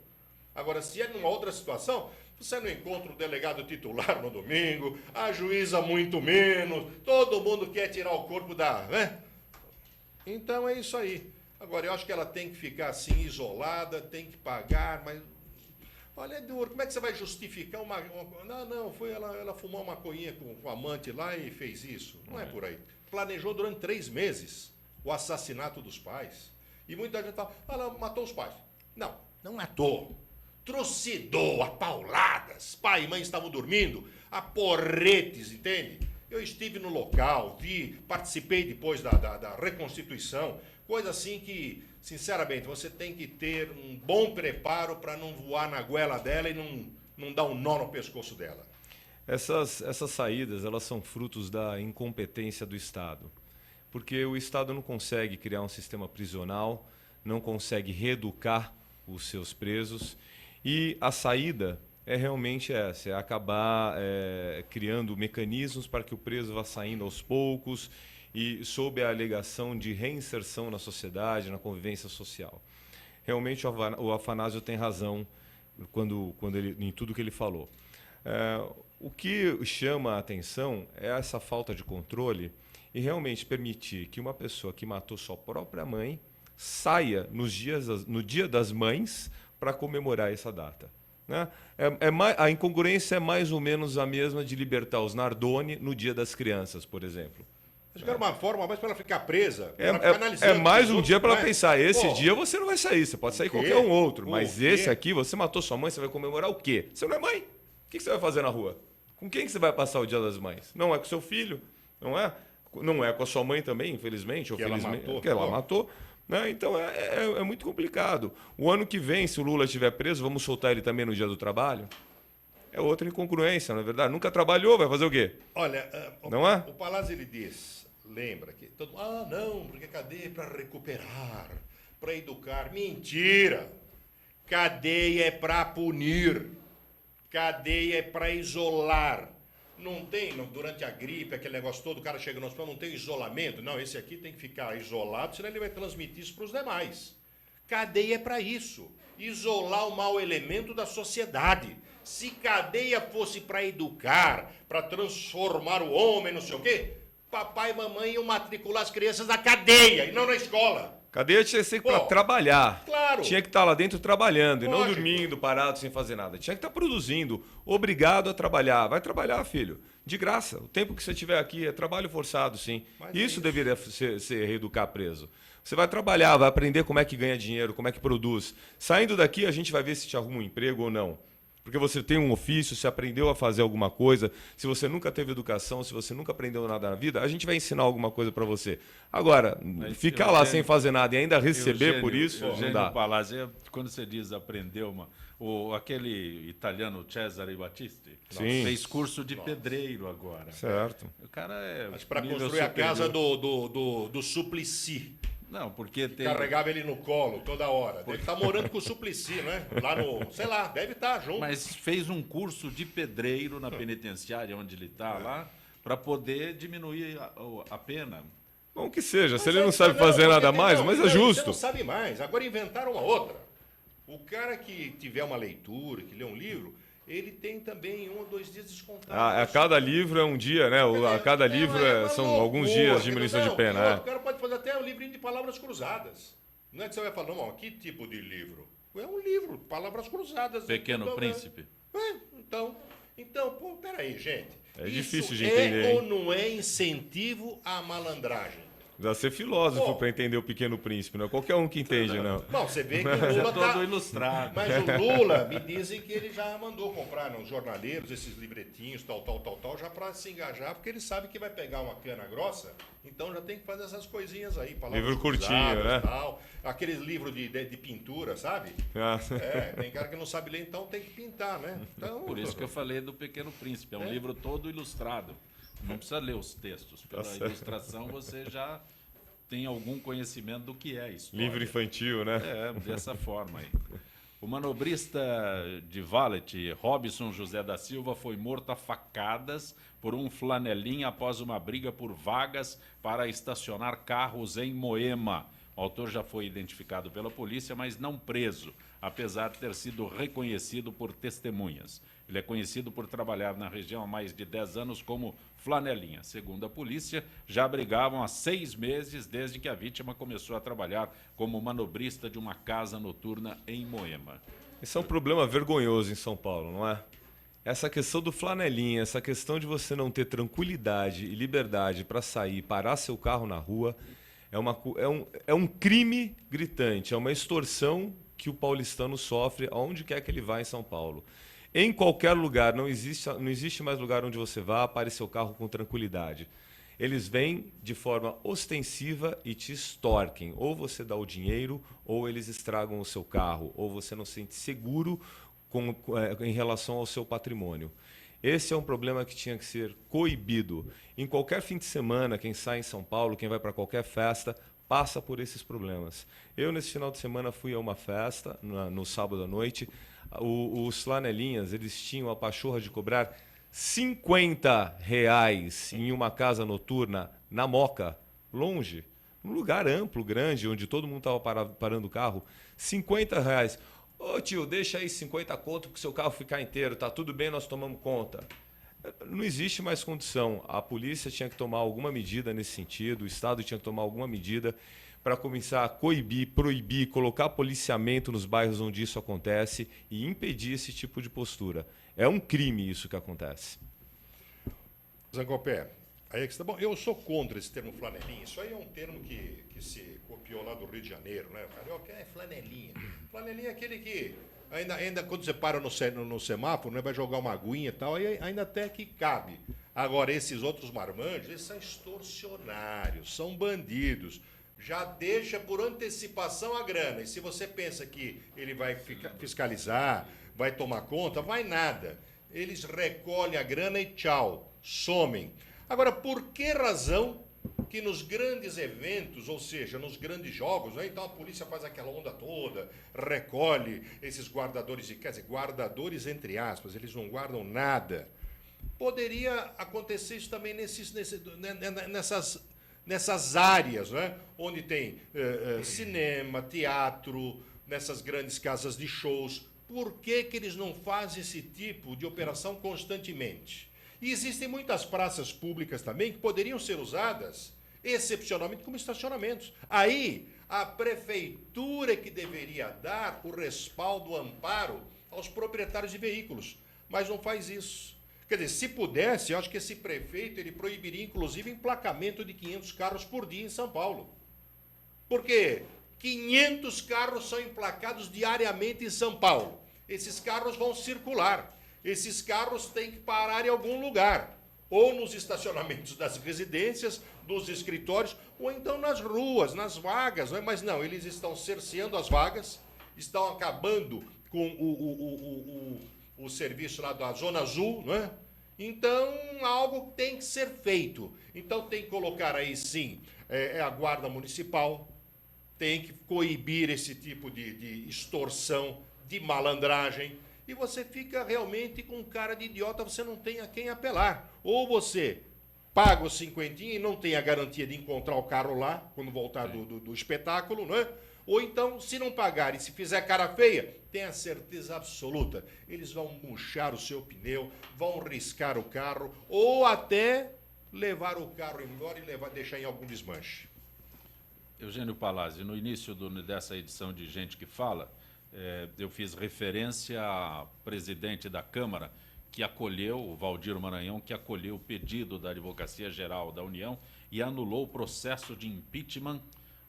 Agora, se é numa outra situação, você não encontra o delegado titular no domingo, a juíza muito menos, todo mundo quer tirar o corpo da... Né? Então é isso aí. Agora, eu acho que ela tem que ficar assim, isolada, tem que pagar, mas... Olha, é duro, como é que você vai justificar uma... Não, foi ela fumou uma maconhinha com o amante lá e fez isso. Não é por aí. Planejou durante 3 meses o assassinato dos pais. E muita gente fala, ela matou os pais. Não matou. Trucidou a pauladas. Pai e mãe estavam dormindo, a porretes, entende? Eu estive no local, vi, participei depois da reconstituição, coisa assim que, sinceramente, você tem que ter um bom preparo para não voar na goela dela e não dar um nó no pescoço dela. Essas saídas, elas são frutos da incompetência do Estado. Porque o Estado não consegue criar um sistema prisional, não consegue reeducar os seus presos. E a saída é realmente essa, é acabar criando mecanismos para que o preso vá saindo aos poucos e sob a alegação de reinserção na sociedade, na convivência social. Realmente o Afanásio tem razão quando em tudo que ele falou. O que chama a atenção é essa falta de controle e realmente permitir que uma pessoa que matou sua própria mãe saia no Dia das Mães para comemorar essa data. Né? A incongruência é mais ou menos a mesma de libertar os Nardoni no Dia das Crianças, por exemplo. Acho que era uma forma mais para ela ficar presa. É mais um dia para ela pensar. Esse Pô, dia você não vai sair, você pode sair quê? qualquer um outro. O Mas quê? esse aqui, você matou sua mãe, você vai comemorar o quê? Você não é mãe. O que você vai fazer na rua? Com quem que você vai passar o Dia das Mães? Não é com seu filho, não é? Não é com a sua mãe também, infelizmente, ou Que ela felizmente. matou. Que ela matou. Né? Então é muito complicado. O ano que vem, se o Lula estiver preso, vamos soltar ele também no Dia do Trabalho? É outra incongruência, não é verdade? Nunca trabalhou, vai fazer o quê? Olha, Não é? o Palazzi ele diz, lembra que todo não, porque cadeia é para recuperar, para educar. Mentira! Cadeia é para punir. Cadeia é para isolar. Não tem, durante a gripe, aquele negócio todo, o cara chega no hospital, não tem isolamento. Não, esse aqui tem que ficar isolado, senão ele vai transmitir isso para os demais. Cadeia é para isso. Isolar o mau elemento da sociedade. Se cadeia fosse para educar, para transformar o homem, não sei o quê, papai e mamãe iam matricular as crianças na cadeia e não na escola. Cadeia tinha que ser para trabalhar. Claro. Tinha que estar lá dentro trabalhando e não Lógico. dormindo, parado, sem fazer nada. Tinha que estar produzindo, obrigado a trabalhar. Vai trabalhar, filho. De graça. O tempo que você tiver aqui é trabalho forçado, sim. Mas Isso deveria ser reeducar preso. Você vai trabalhar, vai aprender como é que ganha dinheiro, como é que produz. Saindo daqui, a gente vai ver se te arruma um emprego ou não. Porque você tem um ofício, se aprendeu a fazer alguma coisa, se você nunca teve educação, se você nunca aprendeu nada na vida, a gente vai ensinar alguma coisa para você. Agora, ficar lá sem fazer nada e ainda receber por isso, não dá. Palazzi, quando você diz aprendeu, aquele italiano Cesare Battisti fez curso de pedreiro agora. Certo. O cara é. Mas para nível construir a superior. casa do Suplicy. Não, porque tem. Carregava ele no colo toda hora. Deve estar morando com o Suplicy, né? Lá no. Sei lá, deve estar junto. Mas fez um curso de pedreiro na penitenciária onde ele está lá, para poder diminuir a pena. Bom que seja, se ele não sabe fazer nada mais, mas é Você justo. não sabe mais. Agora inventaram uma outra. O cara que tiver uma leitura, que lê um livro, ele tem também 1 ou 2 dias descontados. A cada livro é um dia, né? A cada livro são alguns dias de diminuição de pena. O cara pode fazer até um livrinho de palavras cruzadas. Não é que você vai falar, não, que tipo de livro? É um livro, palavras cruzadas. Pequeno Príncipe. Então, pô, peraí, gente. É difícil de Isso entender, é hein? ou não é incentivo à malandragem? Precisa ser filósofo Pô. para entender o Pequeno Príncipe, não é qualquer um que entende, não. Não, você vê que o Lula tá... Todo ilustrado. Mas o Lula, me dizem que ele já mandou comprar nos jornaleiros esses livretinhos, tal, já para se engajar, porque ele sabe que vai pegar uma cana grossa, então já tem que fazer essas coisinhas aí. Livro curtinho, cruzadas, né? Tal, aqueles livros de pintura, sabe? Ah. Tem cara que não sabe ler, então tem que pintar, né? Então, Por isso que eu falei do Pequeno Príncipe. É um livro todo ilustrado. Não precisa ler os textos. Pela ilustração você já tem algum conhecimento do que é história. Livro infantil, né? Dessa forma aí. O manobrista de Valet, Robson José da Silva, foi morto a facadas por um flanelinha após uma briga por vagas para estacionar carros em Moema. O autor já foi identificado pela polícia, mas não preso, apesar de ter sido reconhecido por testemunhas. Ele é conhecido por trabalhar na região há mais de 10 anos como flanelinha. Segundo a polícia, já brigavam há 6 meses desde que a vítima começou a trabalhar como manobrista de uma casa noturna em Moema. Esse é um problema vergonhoso em São Paulo, não é? Essa questão do flanelinha, essa questão de você não ter tranquilidade e liberdade para sair, parar seu carro na rua, é um crime gritante, é uma extorsão que o paulistano sofre aonde quer que ele vá em São Paulo. Em qualquer lugar, não existe mais lugar onde você vá, pare seu carro com tranquilidade. Eles vêm de forma ostensiva e te extorquem. Ou você dá o dinheiro, ou eles estragam o seu carro, ou você não se sente seguro em relação ao seu patrimônio. Esse é um problema que tinha que ser coibido. Em qualquer fim de semana, quem sai em São Paulo, quem vai para qualquer festa, passa por esses problemas. Eu, nesse final de semana, fui a uma festa, no sábado à noite. Os flanelinhas, eles tinham a pachorra de cobrar R$50 em uma casa noturna na Moca, longe, um lugar amplo, grande, onde todo mundo estava parando o carro. R$50. Ô tio, deixa aí 50 conto para o seu carro ficar inteiro, tá tudo bem, nós tomamos conta. Não existe mais condição. A polícia tinha que tomar alguma medida nesse sentido, o Estado tinha que tomar alguma medida para começar a coibir, proibir, colocar policiamento nos bairros onde isso acontece e impedir esse tipo de postura. É um crime isso que acontece. Zancopé, Aí é que está bom. Eu sou contra esse termo flanelinha. Isso aí é um termo que se copiou lá do Rio de Janeiro, né? Carioca é flanelinha. Flanelinha é aquele que ainda quando você para no semáforo, né, vai jogar uma aguinha e tal, aí ainda até que cabe. Agora, esses outros marmanjos, eles são extorsionários, são bandidos. Já deixa por antecipação a grana. E se você pensa que ele vai fiscalizar, vai tomar conta, vai nada. Eles recolhem a grana e tchau, somem. Agora, por que razão que nos grandes eventos, ou seja, nos grandes jogos, né, então a polícia faz aquela onda toda, recolhe esses guardadores, quer dizer, guardadores entre aspas, eles não guardam nada. Poderia acontecer isso também nessas áreas, né, onde tem cinema, teatro, nessas grandes casas de shows. Por que eles não fazem esse tipo de operação constantemente? E existem muitas praças públicas também que poderiam ser usadas excepcionalmente como estacionamentos. Aí, a prefeitura que deveria dar o respaldo, o amparo aos proprietários de veículos, mas não faz isso. Quer dizer, se pudesse, eu acho que esse prefeito ele proibiria, inclusive, emplacamento de 500 carros por dia em São Paulo. Porque 500 carros são emplacados diariamente em São Paulo. Esses carros vão circular. Esses carros têm que parar em algum lugar, ou nos estacionamentos das residências, dos escritórios, ou então nas ruas, nas vagas, né? Mas não, eles estão cerceando as vagas, estão acabando com o serviço lá da Zona Azul, né? Então, algo tem que ser feito. Então, tem que colocar aí, sim, a Guarda Municipal, tem que coibir esse tipo de extorsão, de malandragem, e você fica realmente com cara de idiota, você não tem a quem apelar. Ou você paga os 50 e não tem a garantia de encontrar o carro lá, quando voltar do espetáculo, né? Ou então, se não pagar e se fizer cara feia, tenha certeza absoluta, eles vão murchar o seu pneu, vão riscar o carro, ou até levar o carro embora e deixar em algum desmanche. Eugênio Palazzi, no início dessa edição de Gente que Fala, eu fiz referência ao presidente da Câmara, que acolheu, o Valdir Maranhão, que acolheu o pedido da Advocacia Geral da União e anulou o processo de impeachment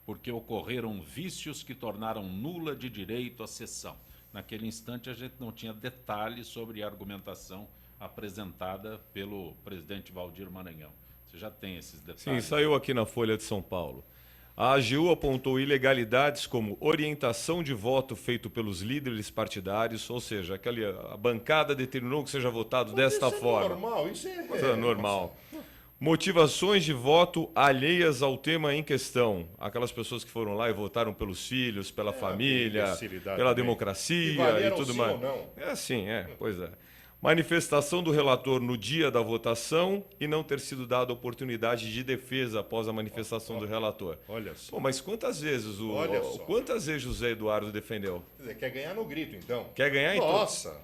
porque ocorreram vícios que tornaram nula de direito a sessão. Naquele instante, a gente não tinha detalhes sobre a argumentação apresentada pelo presidente Valdir Maranhão. Você já tem esses detalhes? Sim, saiu aqui na Folha de São Paulo. A AGU apontou ilegalidades como orientação de voto feito pelos líderes partidários, ou seja, a bancada determinou que seja votado desta forma. Isso é normal, Coisa normal. Motivações de voto alheias ao tema em questão. Aquelas pessoas que foram lá e votaram pelos filhos, pela família, pela democracia e tudo mais. Pois é. Manifestação do relator no dia da votação e não ter sido dada oportunidade de defesa após a manifestação do relator. Olha só. Pô, mas quantas vezes José Eduardo defendeu? Quer dizer, quer ganhar no grito, então. Quer ganhar, então? Nossa,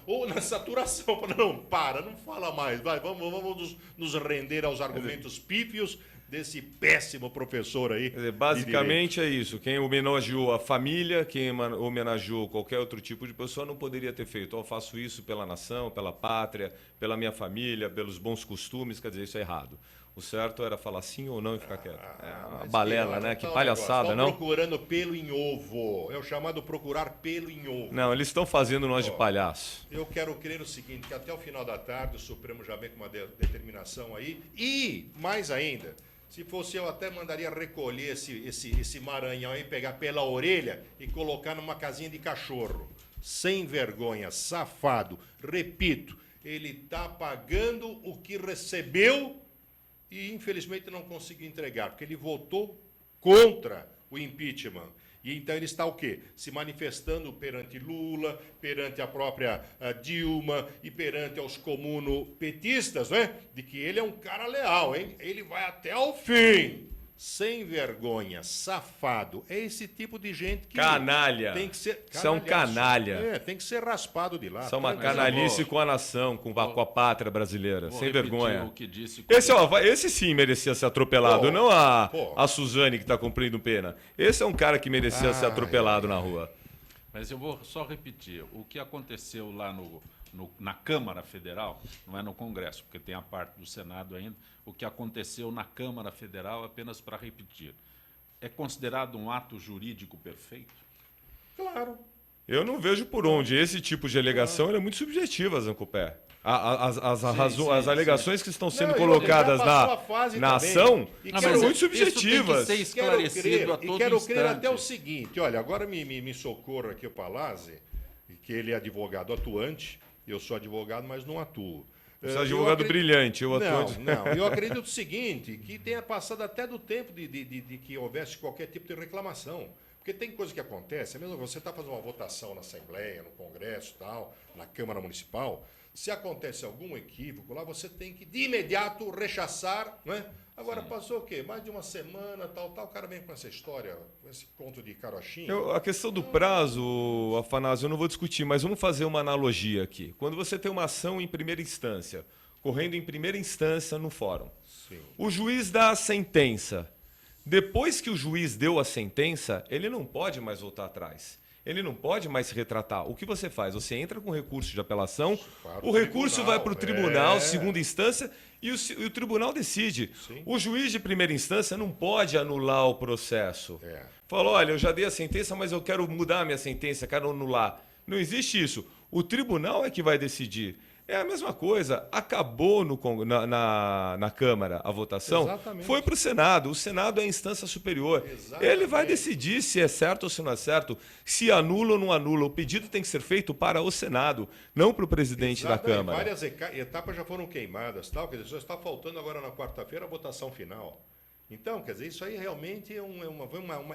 ou na saturação. Não fala mais. Vai, vamos nos render aos argumentos pífios desse péssimo professor aí. Quer dizer, basicamente é isso. Quem homenageou a família, quem homenageou qualquer outro tipo de pessoa não poderia ter feito. Eu faço isso pela nação, pela pátria, pela minha família, pelos bons costumes. Quer dizer, isso é errado. O certo era falar sim ou não e ficar quieto. É uma balela, né? Que palhaçada, não? Estão procurando pelo em ovo. É o chamado procurar pelo em ovo. Não, eles estão fazendo nós de palhaço. Eu quero crer o seguinte, que até o final da tarde o Supremo já vem com uma determinação aí. E, mais ainda, se fosse eu até mandaria recolher esse Maranhão aí, pegar pela orelha e colocar numa casinha de cachorro. Sem vergonha, safado. Repito, ele está pagando o que recebeu e, infelizmente, não conseguiu entregar, porque ele votou contra o impeachment. E então ele está o quê? Se manifestando perante Lula, perante a própria Dilma e perante os comunopetistas, né? De que ele é um cara leal, hein? Ele vai até o fim. Sem vergonha, safado. É esse tipo de gente que... Canalha. Tem que ser... São canalha. Tem que ser raspado de lá. São uma canalice com a nação, com a pátria brasileira. Sem vergonha. O que disse Esse sim merecia ser atropelado, não a Suzane que está cumprindo pena. Esse é um cara que merecia ser atropelado na rua. Mas eu vou só repetir. O que aconteceu lá na Câmara Federal, não é no Congresso, porque tem a parte do Senado ainda, o que aconteceu na Câmara Federal, apenas para repetir, é considerado um ato jurídico perfeito? Claro. Eu não vejo por onde. Esse tipo de alegação ele é muito subjetiva, Zancopé. As alegações que estão sendo Não, colocadas já passou a fase na também. ação E são quero- muito Isso tem subjetivas. que ser esclarecido a todo quero crer instante. até o seguinte, olha, agora me socorra aqui o Palazzi, que ele é advogado atuante, eu sou advogado, mas não atuo. Você é advogado brilhante, eu atuante. Não, eu acredito o seguinte, que tenha passado até do tempo de que houvesse qualquer tipo de reclamação. Porque tem coisa que acontece, é mesmo você está fazendo uma votação na Assembleia, no Congresso e tal, na Câmara Municipal, se acontece algum equívoco lá, você tem que de imediato rechaçar, né? Agora passou o quê? Mais de uma semana, tal, o cara vem com essa história, com esse conto de carochinha. A questão do prazo, Afanásio, eu não vou discutir, mas vamos fazer uma analogia aqui. Quando você tem uma ação em primeira instância, correndo em primeira instância no fórum, Sim. o juiz dá a sentença. Depois que o juiz deu a sentença, ele não pode mais voltar atrás. Ele não pode mais se retratar. O que você faz? Você entra com recurso de apelação, Para o recurso tribunal, vai para o tribunal, é. segunda instância, e o tribunal decide. Sim. O juiz de primeira instância não pode anular o processo. É. Falou, olha, eu já dei a sentença, mas eu quero mudar a minha sentença, quero anular. Não existe isso. O tribunal é que vai decidir. É a mesma coisa. Acabou na Câmara a votação, Exatamente. foi para o Senado. O Senado é a instância superior. Exatamente. Ele vai decidir se é certo ou se não é certo, se anula ou não anula. O pedido tem que ser feito para o Senado, não para o presidente da Exatamente. Câmara. Várias etapas já foram queimadas, tal, quer dizer, só está faltando agora na quarta-feira a votação final. Então, quer dizer, isso aí realmente é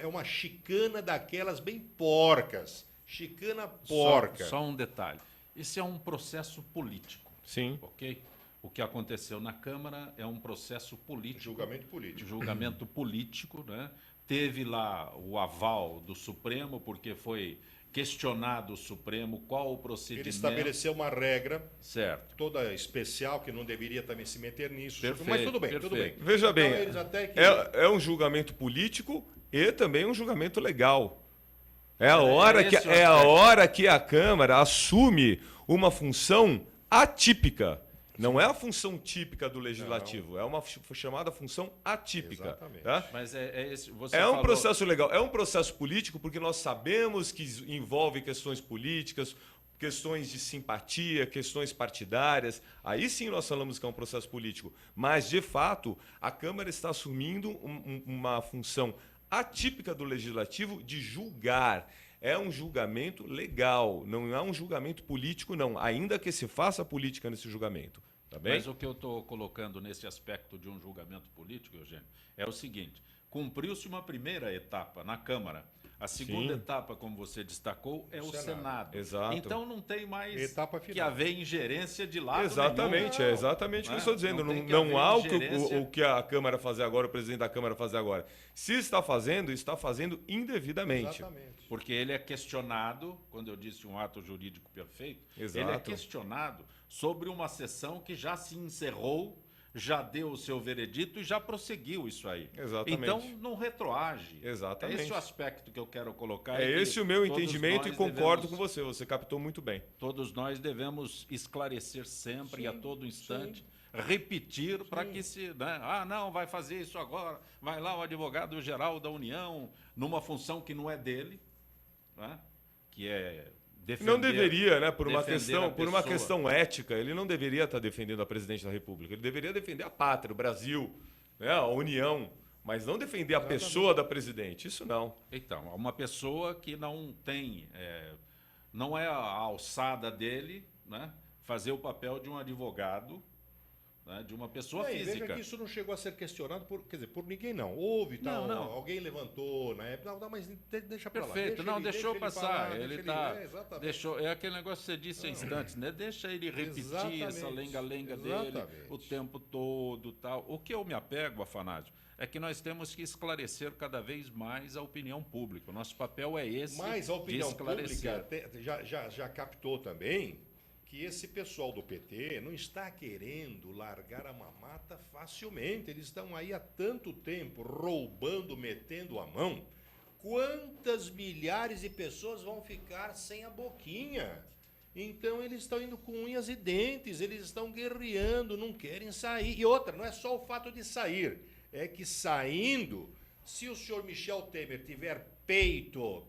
uma chicana daquelas bem porcas. Chicana porca. Só um detalhe. Esse é um processo político, Sim. ok? O que aconteceu na Câmara é um processo político. Julgamento político. Julgamento político, né? Teve lá o aval do Supremo, porque foi questionado o Supremo qual o Ele procedimento. estabeleceu uma regra Certo. toda especial, que não deveria também se meter nisso. Perfeito, Mas tudo bem, tudo bem. perfeito. Veja Então, bem, eles até que... é um julgamento político e também um julgamento legal. É a hora que a Câmara assume uma função atípica. Não é a função típica do Legislativo, é uma chamada função atípica. Exatamente. Tá? Mas você É um falou- processo legal, é um processo político porque nós sabemos que envolve questões políticas, questões de simpatia, questões partidárias. Aí sim nós falamos que é um processo político. Mas, de fato, a Câmara está assumindo uma função atípica do Legislativo de julgar. É um julgamento legal, não é um julgamento político, não. Ainda que se faça política nesse julgamento. Tá bem? Mas o que eu estou colocando nesse aspecto de um julgamento político, Eugênio, é o seguinte: cumpriu-se uma primeira etapa na Câmara. A segunda Sim. etapa, como você destacou, é o Senado. Senado. Exato. Então não tem mais Etapa que final. haver ingerência de lado Exatamente, nenhum. é exatamente o que eu estou dizendo. Não tem que Não haver há ingerência. o que a Câmara fazer agora, o presidente da Câmara fazer agora. Se está fazendo indevidamente. Exatamente. Porque ele é questionado, quando eu disse um ato jurídico perfeito, Exato. ele é questionado sobre uma sessão que já se encerrou, já deu o seu veredito e já prosseguiu isso aí. Exatamente. Então não retroage. Exatamente. É esse o aspecto que eu quero colocar. É e que esse o meu todos entendimento e nós concordo devemos- com você. Você captou muito bem. Todos nós devemos esclarecer sempre, a todo instante, repetir para que se... Né? Ah, não, vai fazer isso agora, vai lá o advogado-geral da União, numa função que não é dele, né? Que é defender... Não deveria, né? Por uma defender a por uma pessoa. questão ética, ele não deveria estar defendendo a presidente da República. Ele deveria defender a pátria, o Brasil, né? A União, mas não defender a pessoa da presidente. Isso não. Então, uma pessoa que não tem... não é a alçada dele, né? Fazer o papel de um advogado, né? De uma pessoa E veja física. que isso não chegou a ser questionado por ninguém, não. Houve, tal, Não. alguém levantou na época, não, mas deixa pra lá. Perfeito, não, deixou passar. falar, Ele deixa tá. exatamente. Deixou, é aquele negócio que você disse há instantes, né? Deixa ele repetir Exatamente, essa lenga-lenga dele exatamente. o tempo todo, tal. O que eu me apego, Afanásio, é que nós temos que esclarecer cada vez mais a opinião pública. O nosso papel é esse Mas a de opinião esclarecer. pública já captou também que esse pessoal do PT não está querendo largar a mamata facilmente. Eles estão aí há tanto tempo roubando, metendo a mão. Quantas milhares de pessoas vão ficar sem a boquinha? Então eles estão indo com unhas e dentes, eles estão guerreando, não querem sair. E outra, não é só o fato de sair, é que saindo, se o senhor Michel Temer tiver peito,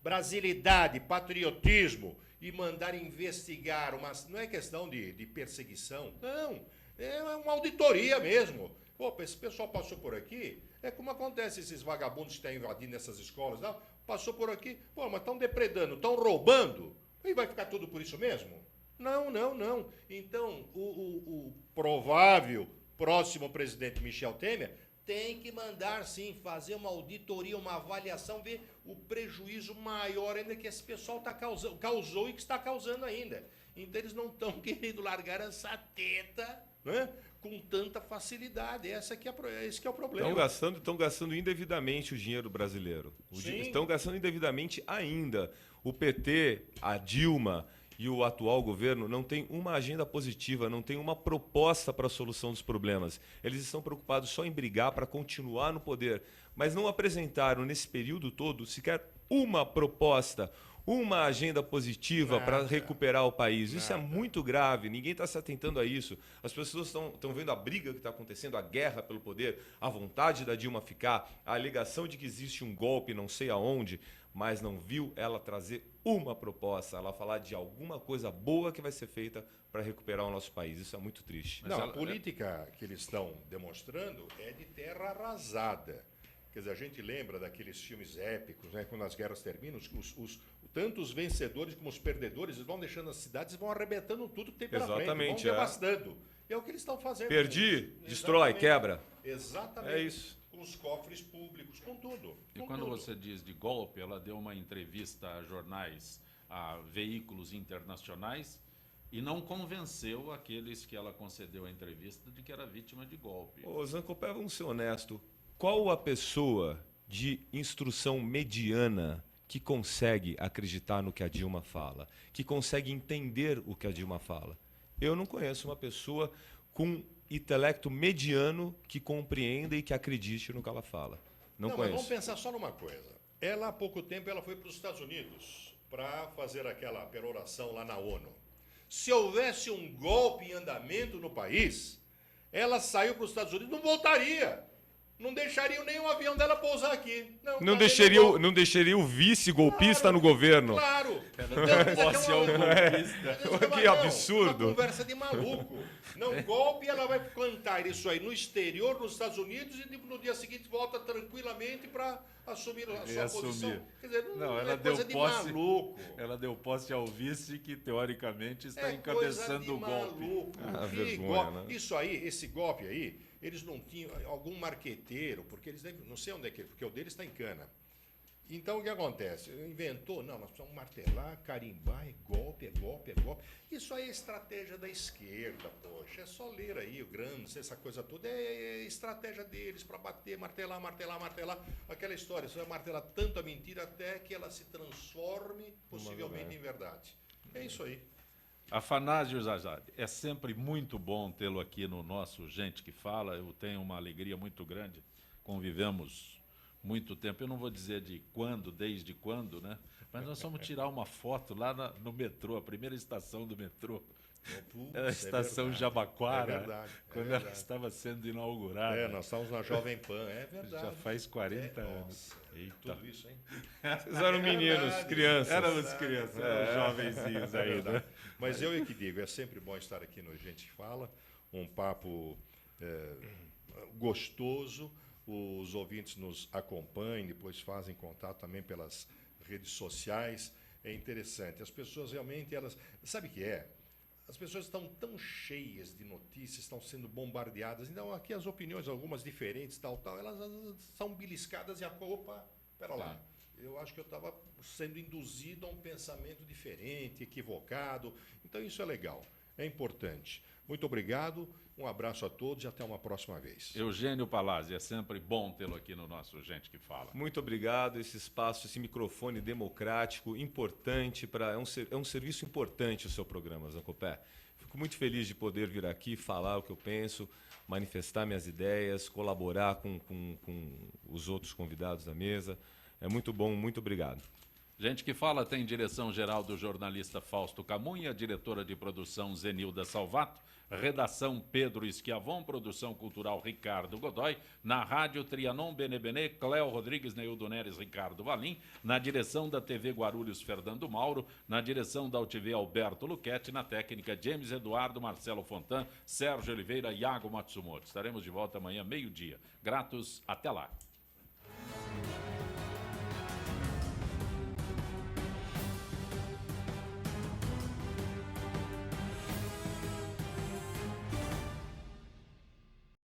brasilidade, patriotismo, e mandar investigar, não é questão de perseguição, não, é uma auditoria mesmo. Opa, esse pessoal passou por aqui, é como acontece esses vagabundos que estão invadindo essas escolas, não? Passou por aqui, pô, mas estão depredando, estão roubando, e vai ficar tudo por isso mesmo? Não. Então, o provável próximo presidente Michel Temer tem que mandar, sim, fazer uma auditoria, uma avaliação, ver o prejuízo maior ainda que esse pessoal causou e que está causando ainda. Então, eles não estão querendo largar essa teta, né, com tanta facilidade. Esse que é o problema. Estão gastando indevidamente o dinheiro brasileiro. Estão gastando indevidamente ainda. O PT, a Dilma e o atual governo não tem uma agenda positiva, não tem uma proposta para a solução dos problemas. Eles estão preocupados só em brigar para continuar no poder, mas não apresentaram nesse período todo sequer uma proposta, uma agenda positiva para recuperar o país. Isso é muito grave, ninguém está se atentando a isso. As pessoas estão vendo a briga que está acontecendo, a guerra pelo poder, a vontade da Dilma ficar, a alegação de que existe um golpe não sei aonde, mas não viu ela trazer uma proposta, ela falar de alguma coisa boa que vai ser feita para recuperar o nosso país. Isso é muito triste. Não, a política que eles estão demonstrando é de terra arrasada. Quer dizer, a gente lembra daqueles filmes épicos, né, quando as guerras terminam, tanto os vencedores como os perdedores eles vão deixando as cidades e vão arrebentando tudo que tem pela frente, vão devastando. É o que eles estão fazendo. Destrói, quebra. Exatamente. É isso. Com os cofres públicos, com tudo. E quando você diz de golpe, ela deu uma entrevista a jornais, a veículos internacionais, e não convenceu aqueles que ela concedeu a entrevista de que era vítima de golpe. Ô, Zancopé, vamos ser honestos. Qual a pessoa de instrução mediana que consegue acreditar no que a Dilma fala, que consegue entender o que a Dilma fala? Eu não conheço uma pessoa com intelecto mediano que compreenda e que acredite no que ela fala. Não conheço. Mas vamos pensar só numa coisa. Ela, há pouco tempo, ela foi para os Estados Unidos para fazer aquela peroração lá na ONU. Se houvesse um golpe em andamento no país, ela saiu para os Estados Unidos e não voltaria. Não deixariam nenhum avião dela pousar aqui. Não deixaria o vice-golpista no governo. Claro. Que absurdo. Uma conversa de maluco. Não, golpe, ela vai plantar isso aí no exterior, nos Estados Unidos, e no dia seguinte volta tranquilamente para assumir a sua posição. Quer dizer, não ela é deu coisa de posse, maluco. Ela deu posse ao vice que, teoricamente, está É encabeçando o golpe. Maluco. Vergonha, né? Isso aí, esse golpe aí, eles não tinham algum marqueteiro, porque eles devem, não sei onde é que, porque o deles está em cana. Então o que acontece? Inventou, não, nós precisamos martelar, carimbar, é golpe, é golpe, é golpe. Isso aí é estratégia da esquerda, poxa. É só ler aí o Gramsci, essa coisa toda. É estratégia deles para bater, martelar. Aquela história, você vai martelar tanto a mentira até que ela se transforme, possivelmente, em verdade. É isso aí. Afanásio Zazad, é sempre muito bom tê-lo aqui no nosso Gente que Fala. Eu tenho uma alegria muito grande. Convivemos muito tempo. Eu não vou dizer desde quando, né? Mas nós vamos tirar uma foto lá no metrô, a primeira estação do metrô. A estação Jabaquara, quando ela estava sendo inaugurada. Nós estávamos na Jovem Pan, é verdade. Já faz 40 anos. Eita. Tudo isso, hein? Vocês eram meninos, crianças. Éramos crianças, jovenzinhos ainda. Mas eu é que digo, é sempre bom estar aqui no Gente que Fala, um papo gostoso, os ouvintes nos acompanham, depois fazem contato também pelas redes sociais, é interessante. As pessoas realmente, sabe o que é? As pessoas estão tão cheias de notícias, estão sendo bombardeadas. Então, aqui as opiniões, algumas diferentes, elas são beliscadas e opa, pera lá. Eu acho que eu estava sendo induzido a um pensamento diferente, equivocado. Então, isso é legal, é importante. Muito obrigado, um abraço a todos e até uma próxima vez. Eugênio Palazzi, é sempre bom tê-lo aqui no nosso Gente que Fala. Muito obrigado, esse espaço, esse microfone democrático, importante, é um serviço importante o seu programa, Zancopé. Fico muito feliz de poder vir aqui, falar o que eu penso, manifestar minhas ideias, colaborar com os outros convidados da mesa. É muito bom, muito obrigado. Gente que Fala tem direção-geral do jornalista Fausto Camunha, diretora de produção Zenilda Salvato, redação Pedro Esquiavon, produção cultural Ricardo Godoy, na rádio Trianon Benebene, Cléo Rodrigues, Neildo Neres, Ricardo Valim, na direção da TV Guarulhos, Fernando Mauro, na direção da UTV Alberto Luquete, na técnica James Eduardo, Marcelo Fontan, Sérgio Oliveira, Iago Matsumoto. Estaremos de volta amanhã, meio-dia. Gratos, até lá.